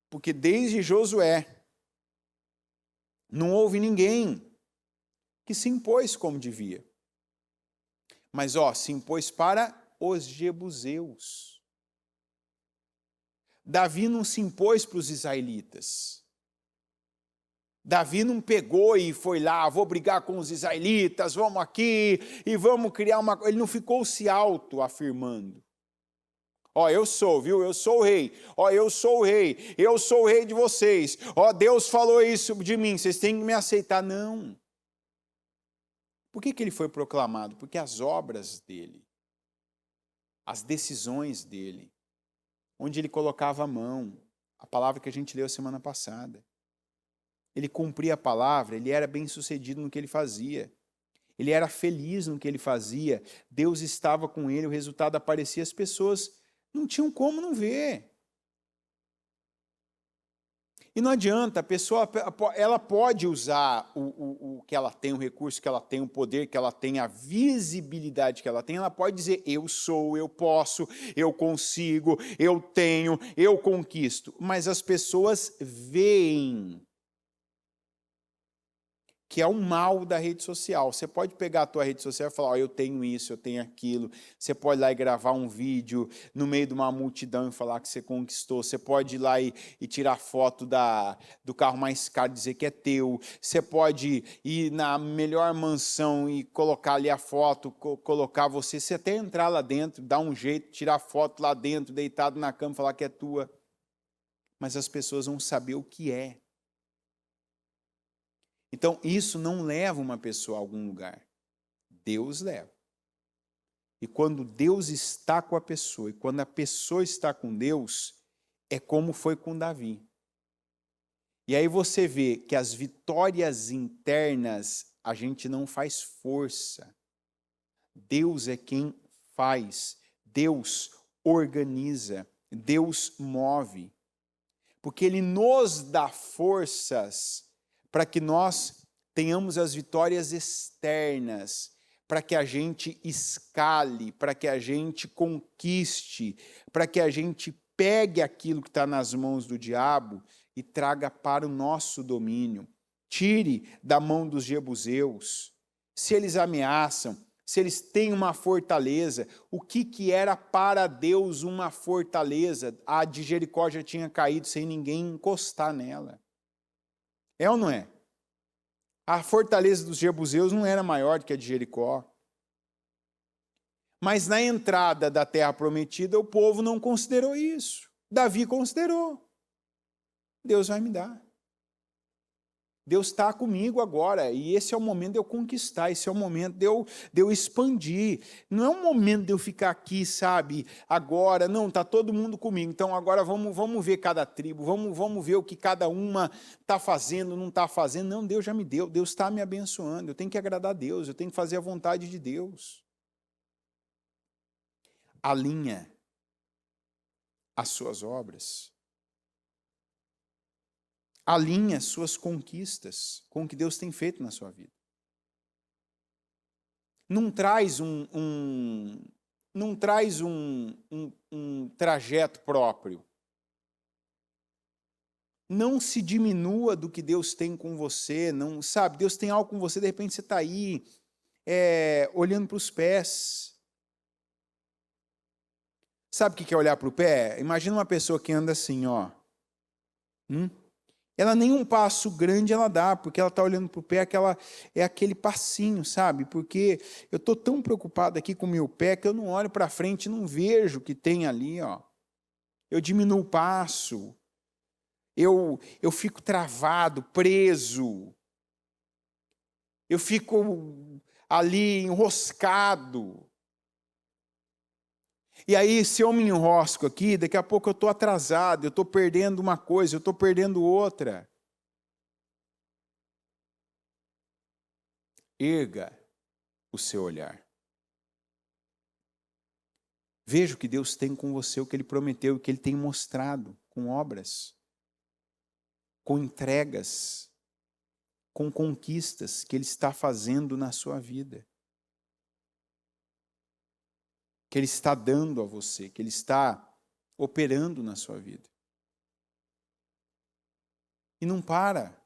A: Porque desde Josué, não houve ninguém que se impôs como devia. Mas, se impôs para os jebuseus. Davi não se impôs para os israelitas. Davi não pegou e foi lá, vou brigar com os israelitas, vamos aqui e vamos criar uma... Ele não ficou se auto-afirmando. Eu sou, viu? Eu sou o rei. Eu sou o rei. Eu sou o rei de vocês. Deus falou isso de mim, vocês têm que me aceitar. Não. Por que ele foi proclamado? Porque as obras dele, as decisões dele, onde ele colocava a mão, a palavra que a gente leu semana passada. ele cumpria a palavra, ele era bem-sucedido no que ele fazia. Ele era feliz no que ele fazia, Deus estava com ele, o resultado aparecia, as pessoas não tinham como não ver. E não adianta, a pessoa ela pode usar o que ela tem, o recurso que ela tem, o poder que ela tem, a visibilidade que ela tem, ela pode dizer, eu sou, eu posso, eu consigo, eu tenho, eu conquisto. Mas as pessoas veem que é o mal da rede social. Você pode pegar a tua rede social e falar, eu tenho isso, eu tenho aquilo. Você pode ir lá e gravar um vídeo no meio de uma multidão e falar que você conquistou. Você pode ir lá e tirar foto do carro mais caro e dizer que é teu. Você pode ir na melhor mansão e colocar ali a foto, colocar você até entrar lá dentro, dar um jeito, tirar foto lá dentro, deitado na cama, falar que é tua. Mas as pessoas vão saber o que é. Então, isso não leva uma pessoa a algum lugar. Deus leva. E quando Deus está com a pessoa, e quando a pessoa está com Deus, é como foi com Davi. E aí você vê que as vitórias internas, a gente não faz força. Deus é quem faz. Deus organiza. Deus move. Porque Ele nos dá forças para que nós tenhamos as vitórias externas, para que a gente escale, para que a gente conquiste, para que a gente pegue aquilo que está nas mãos do diabo e traga para o nosso domínio. Tire da mão dos jebuseus. Se eles ameaçam, se eles têm uma fortaleza, o que era para Deus uma fortaleza? A de Jericó já tinha caído sem ninguém encostar nela. É ou não é? A fortaleza dos jebuseus não era maior do que a de Jericó. Mas na entrada da terra prometida, o povo não considerou isso. Davi considerou. Deus vai me dar. Deus está comigo agora, e esse é o momento de eu conquistar, esse é o momento de eu expandir. Não é um momento de eu ficar aqui, sabe, agora, não, está todo mundo comigo, então agora vamos ver cada tribo, vamos ver o que cada uma está fazendo, não está fazendo. Não, Deus já me deu, Deus está me abençoando, eu tenho que agradar a Deus, eu tenho que fazer a vontade de Deus. Alinha as suas obras. Alinhe as suas conquistas com o que Deus tem feito na sua vida. Não traz um trajeto próprio. Não se diminua do que Deus tem com você. Não, sabe, Deus tem algo com você, de repente você está aí olhando para os pés. Sabe o que é olhar para o pé? Imagina uma pessoa que anda assim, ó. Ela nem um passo grande ela dá, porque ela está olhando para o pé, é aquele passinho, sabe? Porque eu estou tão preocupado aqui com o meu pé que eu não olho para frente e não vejo o que tem ali, ó. Eu diminuo o passo, eu fico travado, preso, eu fico ali enroscado. E aí, se eu me enrosco aqui, daqui a pouco eu estou atrasado, eu estou perdendo uma coisa, eu estou perdendo outra. Erga o seu olhar. Veja o que Deus tem com você, o que Ele prometeu, o que Ele tem mostrado, com obras, com entregas, com conquistas que Ele está fazendo na sua vida. Que Ele está dando a você, que Ele está operando na sua vida. E não para.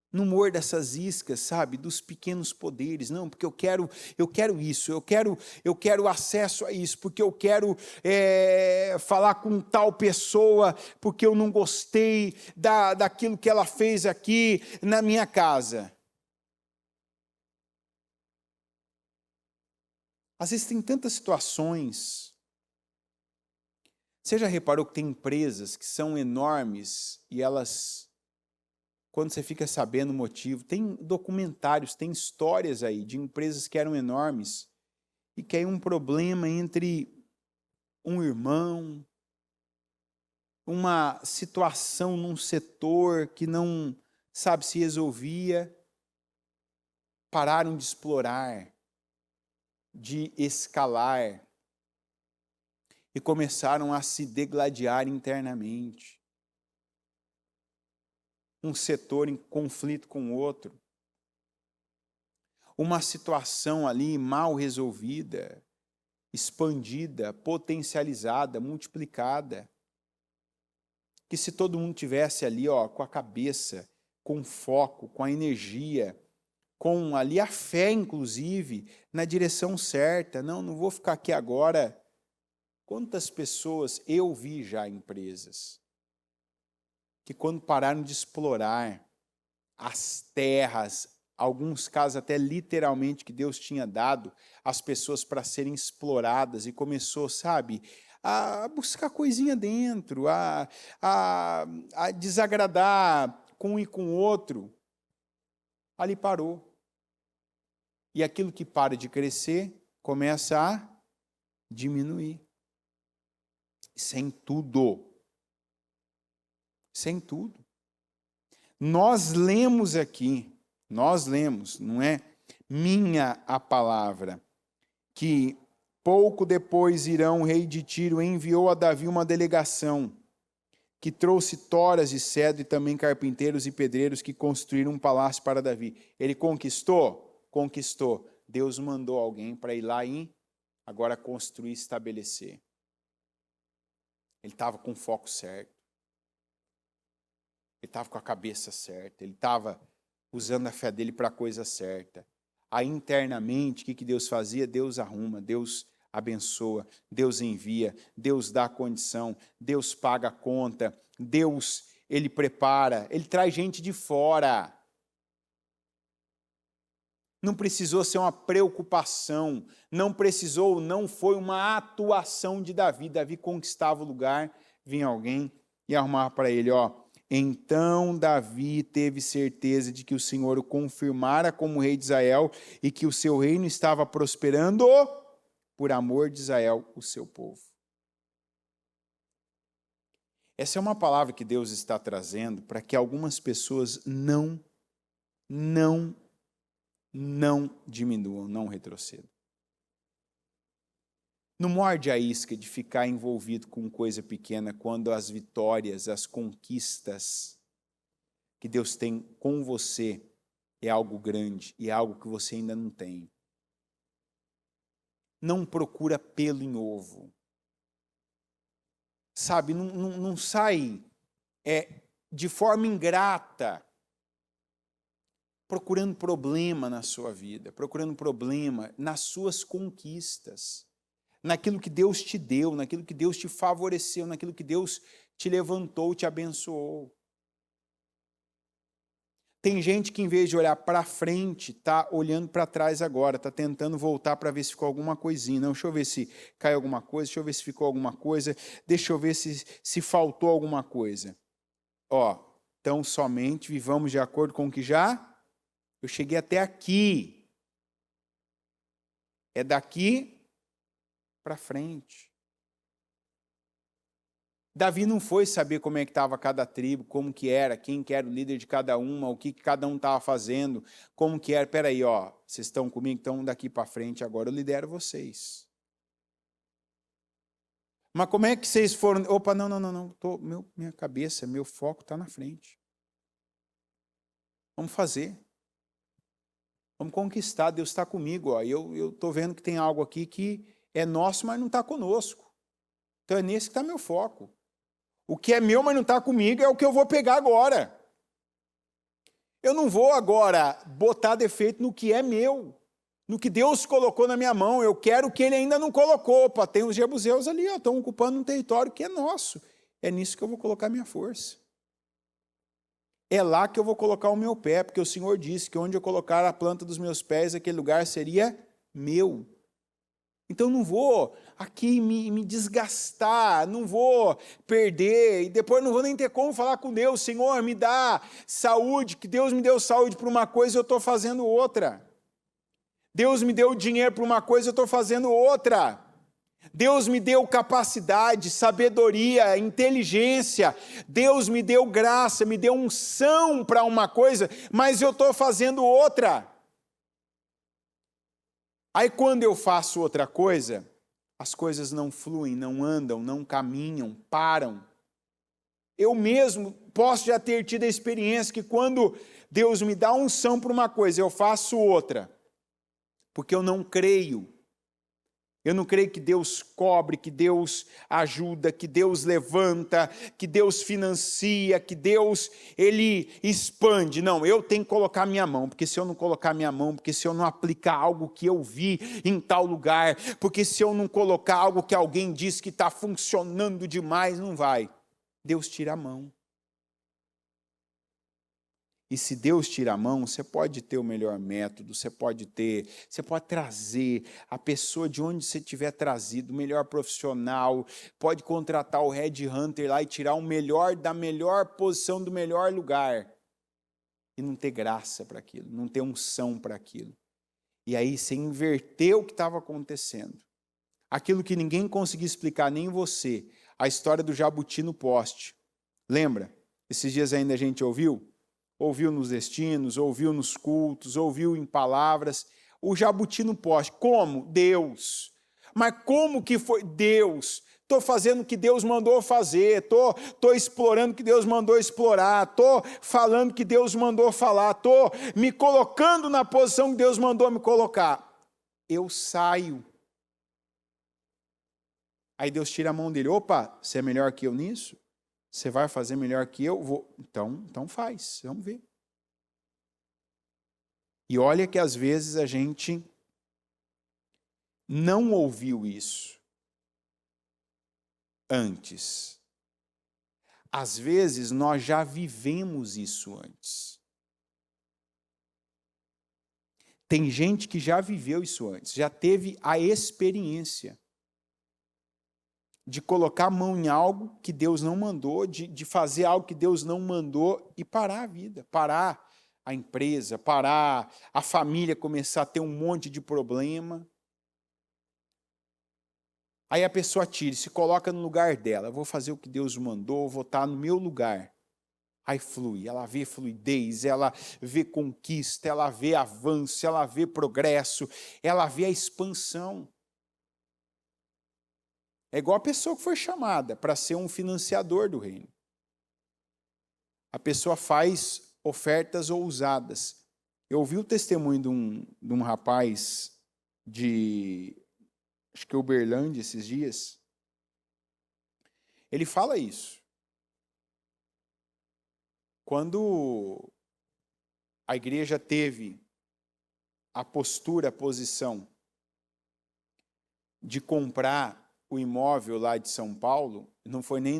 A: Não morda essas iscas, sabe, dos pequenos poderes. Não, porque eu quero isso, eu quero acesso a isso, porque eu quero falar com tal pessoa, porque eu não gostei daquilo que ela fez aqui na minha casa. Às vezes tem tantas situações. Você já reparou que tem empresas que são enormes e elas, quando você fica sabendo o motivo, tem documentários, tem histórias aí de empresas que eram enormes e que aí um problema entre um irmão, uma situação num setor que não sabe, se resolvia, pararam de explorar, de escalar, e começaram a se degladiar internamente. Um setor em conflito com o outro. Uma situação ali mal resolvida, expandida, potencializada, multiplicada. Que se todo mundo tivesse ali, com a cabeça, com foco, com a energia, com ali a fé, inclusive, na direção certa. Não vou ficar aqui agora. Quantas pessoas eu vi já em empresas que quando pararam de explorar as terras, alguns casos até literalmente que Deus tinha dado às pessoas para serem exploradas e começou, sabe, a buscar coisinha dentro, a desagradar com um e com o outro, ali parou. E aquilo que para de crescer começa a diminuir. Isso é em tudo. Isso é em tudo. Nós lemos aqui, não é minha a palavra, que pouco depois Irão, rei de Tiro, enviou a Davi uma delegação que trouxe toras de cedro e também carpinteiros e pedreiros que construíram um palácio para Davi. Ele conquistou? Conquistou. Deus mandou alguém para ir lá e agora construir e estabelecer. Ele estava com o foco certo. Ele estava com a cabeça certa. Ele estava usando a fé dele para a coisa certa. Aí internamente, o que Deus fazia? Deus arruma, Deus abençoa, Deus envia, Deus dá a condição, Deus paga a conta, Deus, Ele prepara, Ele traz gente de fora. Não precisou ser uma preocupação, não foi uma atuação de Davi. Davi conquistava o lugar, vinha alguém e arrumava para ele, Então Davi teve certeza de que o Senhor o confirmara como rei de Israel e que o seu reino estava prosperando por amor de Israel, o seu povo. Essa é uma palavra que Deus está trazendo para que algumas pessoas não diminuam, não retrocedam. Não morde a isca de ficar envolvido com coisa pequena quando as vitórias, as conquistas que Deus tem com você é algo grande e é algo que você ainda não tem. Não procura pelo em ovo. Sabe, não sai de forma ingrata procurando problema na sua vida, procurando problema nas suas conquistas, naquilo que Deus te deu, naquilo que Deus te favoreceu, naquilo que Deus te levantou, te abençoou. Tem gente que, em vez de olhar para frente, está olhando para trás agora, está tentando voltar para ver se ficou alguma coisinha. Não, deixa eu ver se caiu alguma coisa, deixa eu ver se ficou alguma coisa, deixa eu ver se faltou alguma coisa. Então somente vivamos de acordo com o que já... Eu cheguei até aqui. É daqui para frente. Davi não foi saber como é que estava cada tribo, como que era, quem que era o líder de cada uma, o que cada um estava fazendo, como que era. Espera aí, vocês estão comigo, então daqui para frente agora eu lidero vocês. Mas como é que vocês foram? Opa, não. Minha cabeça, meu foco está na frente. Vamos fazer. Vamos conquistar, Deus está comigo. Eu estou vendo que tem algo aqui que é nosso, mas não está conosco. Então é nesse que está meu foco. O que é meu, mas não está comigo, é o que eu vou pegar agora. Eu não vou agora botar defeito no que é meu, no que Deus colocou na minha mão. Eu quero o que Ele ainda não colocou. Opa, tem os jebuseus ali, estão ocupando um território que é nosso. É nisso que eu vou colocar minha força. É lá que eu vou colocar o meu pé, porque o Senhor disse que onde eu colocar a planta dos meus pés, aquele lugar seria meu. Então não vou aqui me desgastar, não vou perder, e depois não vou nem ter como falar com Deus, Senhor, me dá saúde, que Deus me deu saúde para uma coisa e eu estou fazendo outra. Deus me deu dinheiro para uma coisa e eu estou fazendo outra. Deus me deu capacidade, sabedoria, inteligência, Deus me deu graça, me deu unção para uma coisa, mas eu estou fazendo outra. Aí quando eu faço outra coisa, as coisas não fluem, não andam, não caminham, param. Eu mesmo posso já ter tido a experiência que quando Deus me dá unção para uma coisa, eu faço outra, porque eu não creio. Eu não creio que Deus cobre, que Deus ajuda, que Deus levanta, que Deus financia, que Deus, Ele expande. Não, eu tenho que colocar minha mão, porque se eu não colocar minha mão, porque se eu não aplicar algo que eu vi em tal lugar, porque se eu não colocar algo que alguém diz que está funcionando demais, não vai. Deus tira a mão. E se Deus tira a mão, você pode ter o melhor método, você pode trazer a pessoa de onde você tiver trazido, o melhor profissional, pode contratar o Red Hunter lá e tirar o melhor da melhor posição, do melhor lugar. E não ter graça para aquilo, não ter unção para aquilo. E aí você inverteu o que estava acontecendo. Aquilo que ninguém conseguia explicar, nem você, a história do jabuti no poste. Lembra? Esses dias ainda a gente ouviu nos destinos, ouviu nos cultos, ouviu em palavras, o jabuti no poste. Como? Deus. Mas como que foi? Deus. Estou fazendo o que Deus mandou fazer, estou explorando o que Deus mandou explorar, estou falando o que Deus mandou falar, estou me colocando na posição que Deus mandou me colocar. Eu saio. Aí Deus tira a mão dele. Opa, você é melhor que eu nisso? Você vai fazer melhor que eu? Vou. Então faz, vamos ver. E olha que às vezes a gente não ouviu isso antes. Às vezes nós já vivemos isso antes. Tem gente que já viveu isso antes, já teve a experiência de colocar a mão em algo que Deus não mandou, de fazer algo que Deus não mandou e parar a vida, parar a empresa, parar a família, começar a ter um monte de problema. Aí a pessoa tira, se coloca no lugar dela, eu vou fazer o que Deus mandou, vou estar no meu lugar. Aí flui, ela vê fluidez, ela vê conquista, ela vê avanço, ela vê progresso, ela vê a expansão. É igual a pessoa que foi chamada para ser um financiador do reino. A pessoa faz ofertas ousadas. Eu ouvi o testemunho de um rapaz acho que Uberlândia esses dias. Ele fala isso. Quando a igreja teve a postura, a posição de comprar o imóvel lá de São Paulo, não foi nem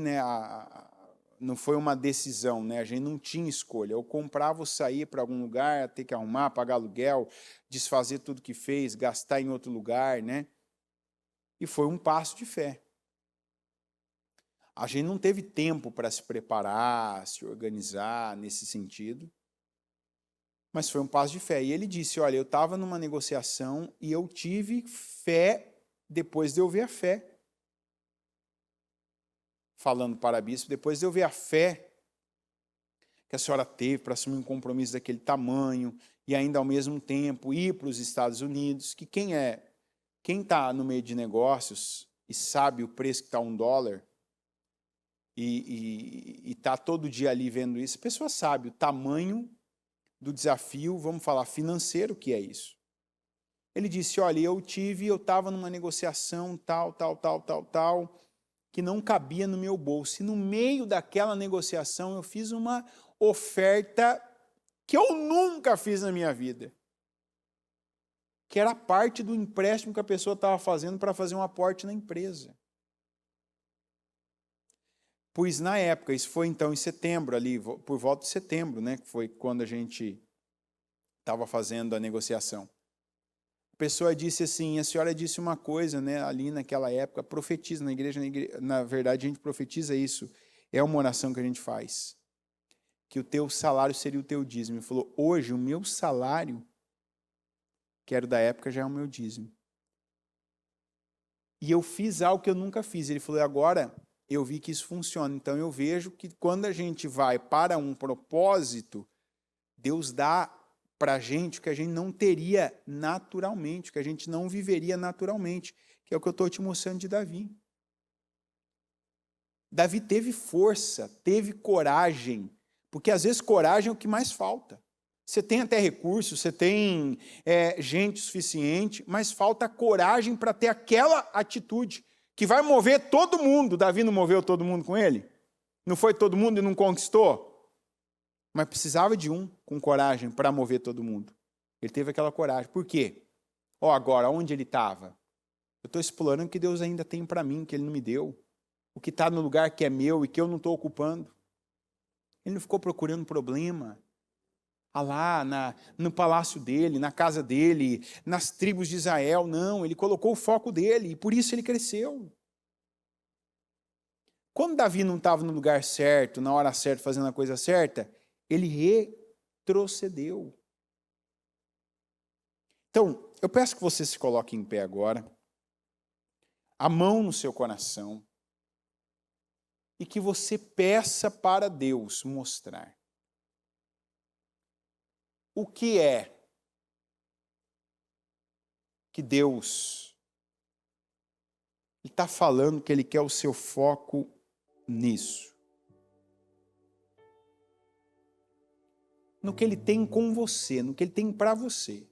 A: não foi uma decisão, né? A gente não tinha escolha. Eu comprava ou saía para algum lugar, ter que arrumar, pagar aluguel, desfazer tudo que fez, gastar em outro lugar, né? E foi um passo de fé. A gente não teve tempo para se preparar, se organizar nesse sentido, mas foi um passo de fé. E ele disse, olha, eu estava numa negociação e eu tive fé depois de eu ver a fé. Falando para a bispo, depois de eu ver a fé que a senhora teve para assumir um compromisso daquele tamanho e ainda ao mesmo tempo ir para os Estados Unidos, que quem está no meio de negócios e sabe o preço que está $1 e está todo dia ali vendo isso, a pessoa sabe o tamanho do desafio, vamos falar, financeiro que é isso. Ele disse, olha, eu estava numa negociação tal, que não cabia no meu bolso. E no meio daquela negociação eu fiz uma oferta que eu nunca fiz na minha vida. Que era parte do empréstimo que a pessoa estava fazendo para fazer um aporte na empresa. Pois na época, isso foi então em setembro ali, por volta de setembro, né, que foi quando a gente estava fazendo a negociação. A pessoa disse assim, a senhora disse uma coisa, né, ali naquela época, profetiza na igreja, na verdade a gente profetiza isso, é uma oração que a gente faz, que o teu salário seria o teu dízimo. Ele falou, hoje o meu salário, que era da época, já é o meu dízimo.
B: E eu fiz algo que eu nunca fiz. Ele falou, agora eu vi que isso funciona. Então eu vejo que quando a gente vai para um propósito, Deus dá para a gente o que a gente não teria naturalmente, o que a gente não viveria naturalmente, que é o que eu estou te mostrando de Davi. Davi teve força, teve coragem, porque às vezes coragem é o que mais falta. Você tem até recursos, você tem gente suficiente, mas falta coragem para ter aquela atitude que vai mover todo mundo. Davi não moveu todo mundo com ele? Não foi todo mundo e não conquistou? Mas precisava de um com coragem para mover todo mundo. Ele teve aquela coragem. Por quê? Agora, onde ele estava? Eu estou explorando o que Deus ainda tem para mim, que Ele não me deu. O que está no lugar que é meu e que eu não estou ocupando. Ele não ficou procurando problema. Lá no palácio dele, na casa dele, nas tribos de Israel. Não, ele colocou o foco dele e por isso ele cresceu. Quando Davi não estava no lugar certo, na hora certa, fazendo a coisa certa, ele retrocedeu. Então, eu peço que você se coloque em pé agora, a mão no seu coração, e que você peça para Deus mostrar o que é que Deus está falando que Ele quer o seu foco nisso. No que Ele tem com você, no que Ele tem para você.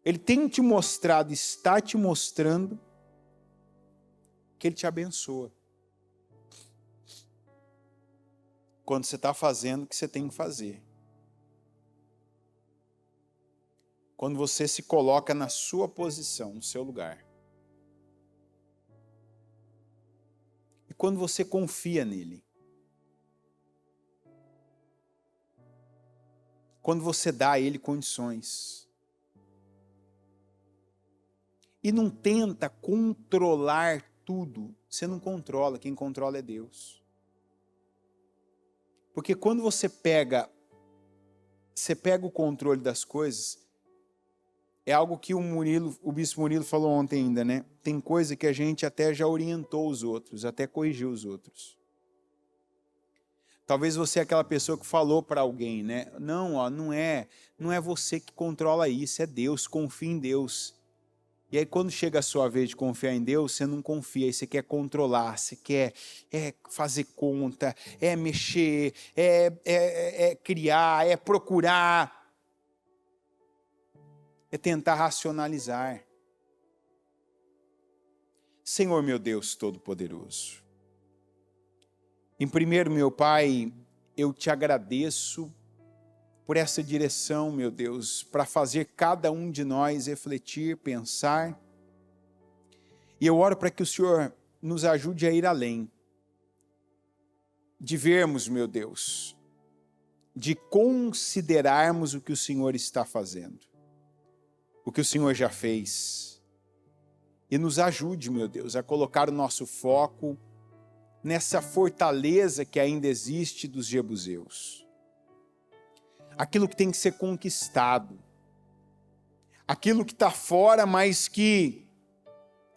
B: Ele tem te mostrado, está te mostrando que Ele te abençoa. Quando você está fazendo o que você tem que fazer. Quando você se coloca na sua posição, no seu lugar. E quando você confia nele. Quando você dá a ele condições. E não tenta controlar tudo. Você não controla, quem controla é Deus. Porque quando você pega o controle das coisas, é algo que o bispo Murilo falou ontem ainda, né? Tem coisa que a gente até já orientou os outros, até corrigiu os outros. Talvez você é aquela pessoa que falou para alguém, né? Não, não é você que controla isso, é Deus, confia em Deus. E aí quando chega a sua vez de confiar em Deus, você não confia, aí você quer controlar, você quer fazer conta, mexer, criar, procurar, tentar racionalizar. Senhor meu Deus Todo-Poderoso, em primeiro, meu Pai, eu te agradeço por essa direção, meu Deus, para fazer cada um de nós refletir, pensar. E eu oro para que o Senhor nos ajude a ir além. De vermos, meu Deus, de considerarmos o que o Senhor está fazendo. O que o Senhor já fez. E nos ajude, meu Deus, a colocar o nosso foco nessa fortaleza que ainda existe dos jebuseus. Aquilo que tem que ser conquistado, aquilo que está fora, mas que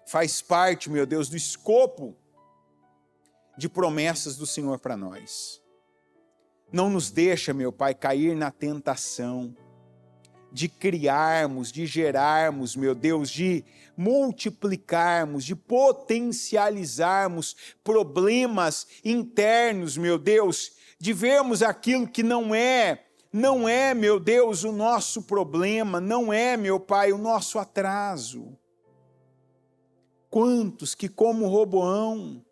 B: faz parte, meu Deus, do escopo de promessas do Senhor para nós. Não nos deixa, meu Pai, cair na tentação de criarmos, de gerarmos, meu Deus, de multiplicarmos, de potencializarmos problemas internos, meu Deus, de vermos aquilo que não é, meu Deus, o nosso problema, não é, meu Pai, o nosso atraso. Quantos que, como Roboão,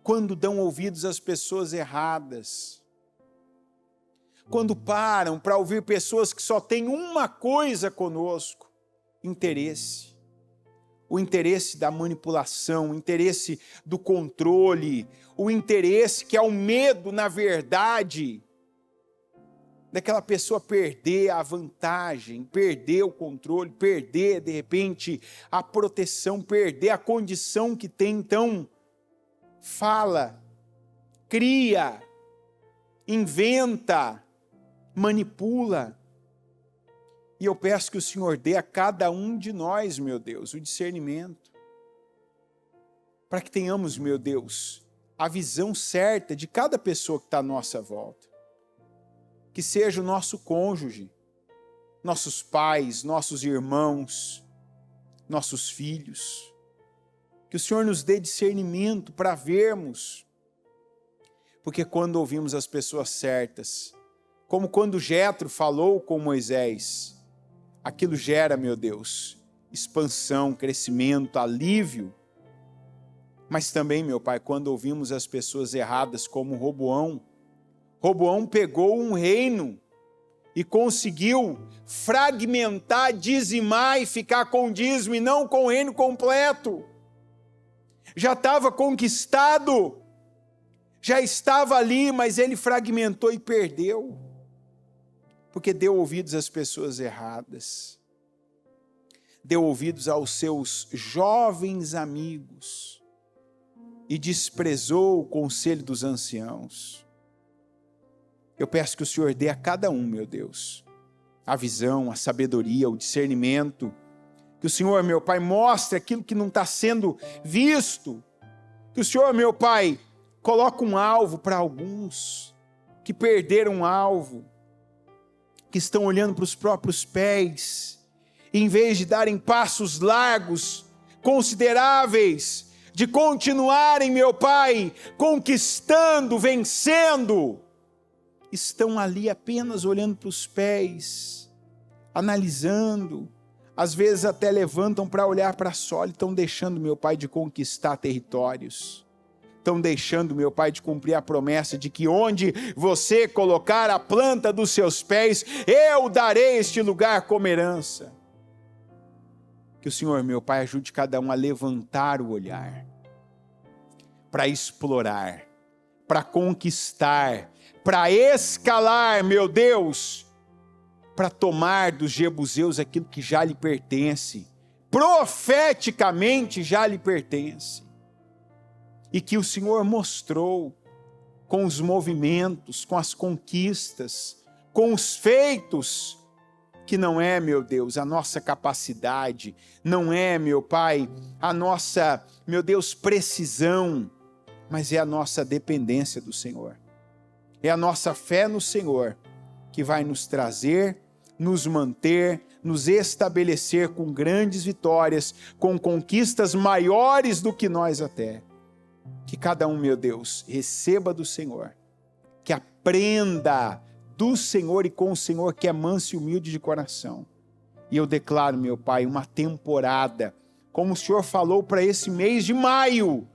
B: quando dão ouvidos às pessoas erradas, quando param para ouvir pessoas que só têm uma coisa conosco, interesse. O interesse da manipulação, o interesse do controle, o interesse que é o medo, na verdade, daquela pessoa perder a vantagem, perder o controle, perder, de repente, a proteção, perder a condição que tem. Então, fala, cria, inventa, manipula. E eu peço que o Senhor dê a cada um de nós, meu Deus, o discernimento, para que tenhamos, meu Deus, a visão certa de cada pessoa que está à nossa volta. Que seja o nosso cônjuge, nossos pais, nossos irmãos, nossos filhos. Que o Senhor nos dê discernimento para vermos. Porque quando ouvimos as pessoas certas, como quando Jetro falou com Moisés, aquilo gera, meu Deus, expansão, crescimento, alívio. Mas também, meu Pai, quando ouvimos as pessoas erradas como Roboão, Roboão pegou um reino e conseguiu fragmentar, dizimar e ficar com dízimo e não com o reino completo. Já estava conquistado, já estava ali, mas ele fragmentou e perdeu, porque deu ouvidos às pessoas erradas, deu ouvidos aos seus jovens amigos e desprezou o conselho dos anciãos. Eu peço que o Senhor dê a cada um, meu Deus, a visão, a sabedoria, o discernimento. Que o Senhor, meu Pai, mostre aquilo que não está sendo visto. Que o Senhor, meu Pai, coloque um alvo para alguns que perderam um alvo, que estão olhando para os próprios pés, e em vez de darem passos largos, consideráveis, de continuarem, meu Pai, conquistando, vencendo, estão ali apenas olhando para os pés, analisando, às vezes até levantam para olhar para a sola e estão deixando, meu Pai, de conquistar territórios, estão deixando, meu Pai, de cumprir a promessa de que onde você colocar a planta dos seus pés, eu darei este lugar como herança. Que o Senhor, meu Pai, ajude cada um a levantar o olhar, para explorar, para conquistar, para escalar, meu Deus, para tomar dos jebuseus aquilo que já lhe pertence, profeticamente já lhe pertence, e que o Senhor mostrou com os movimentos, com as conquistas, com os feitos, que não é, meu Deus, a nossa capacidade, não é, meu Pai, a nossa, meu Deus, precisão, mas é a nossa dependência do Senhor. É a nossa fé no Senhor que vai nos trazer, nos manter, nos estabelecer com grandes vitórias, com conquistas maiores do que nós até. Que cada um, meu Deus, receba do Senhor, que aprenda do Senhor e com o Senhor, que é manso e humilde de coração. E eu declaro, meu Pai, uma temporada, como o Senhor falou para esse mês de maio,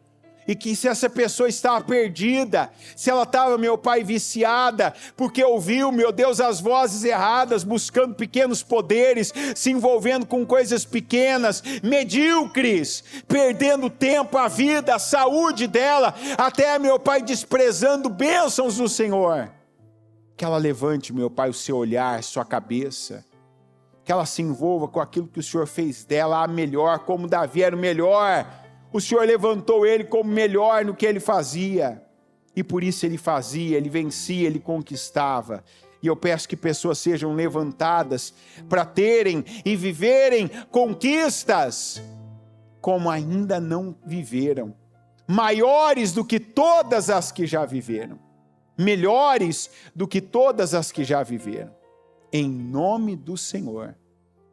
B: e que se essa pessoa estava perdida, se ela estava, meu Pai, viciada, porque ouviu, meu Deus, as vozes erradas, buscando pequenos poderes, se envolvendo com coisas pequenas, medíocres, perdendo tempo, a vida, a saúde dela, até, meu Pai, desprezando bênçãos do Senhor, que ela levante, meu Pai, o seu olhar, sua cabeça, que ela se envolva com aquilo que o Senhor fez dela a melhor, como Davi era o melhor. O Senhor levantou ele como melhor no que ele fazia, e por isso ele fazia, ele vencia, ele conquistava. E eu peço que pessoas sejam levantadas para terem e viverem conquistas como ainda não viveram, maiores do que todas as que já viveram, melhores do que todas as que já viveram. Em nome do Senhor,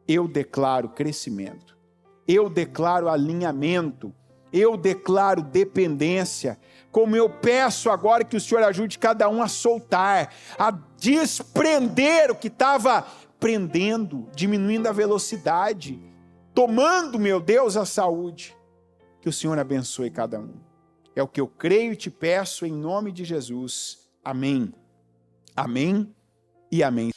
B: eu declaro crescimento, eu declaro alinhamento, eu declaro dependência, como eu peço agora que o Senhor ajude cada um a soltar, a desprender o que estava prendendo, diminuindo a velocidade, tomando, meu Deus, a saúde. Que o Senhor abençoe cada um. É o que eu creio e te peço em nome de Jesus. Amém. Amém e amém.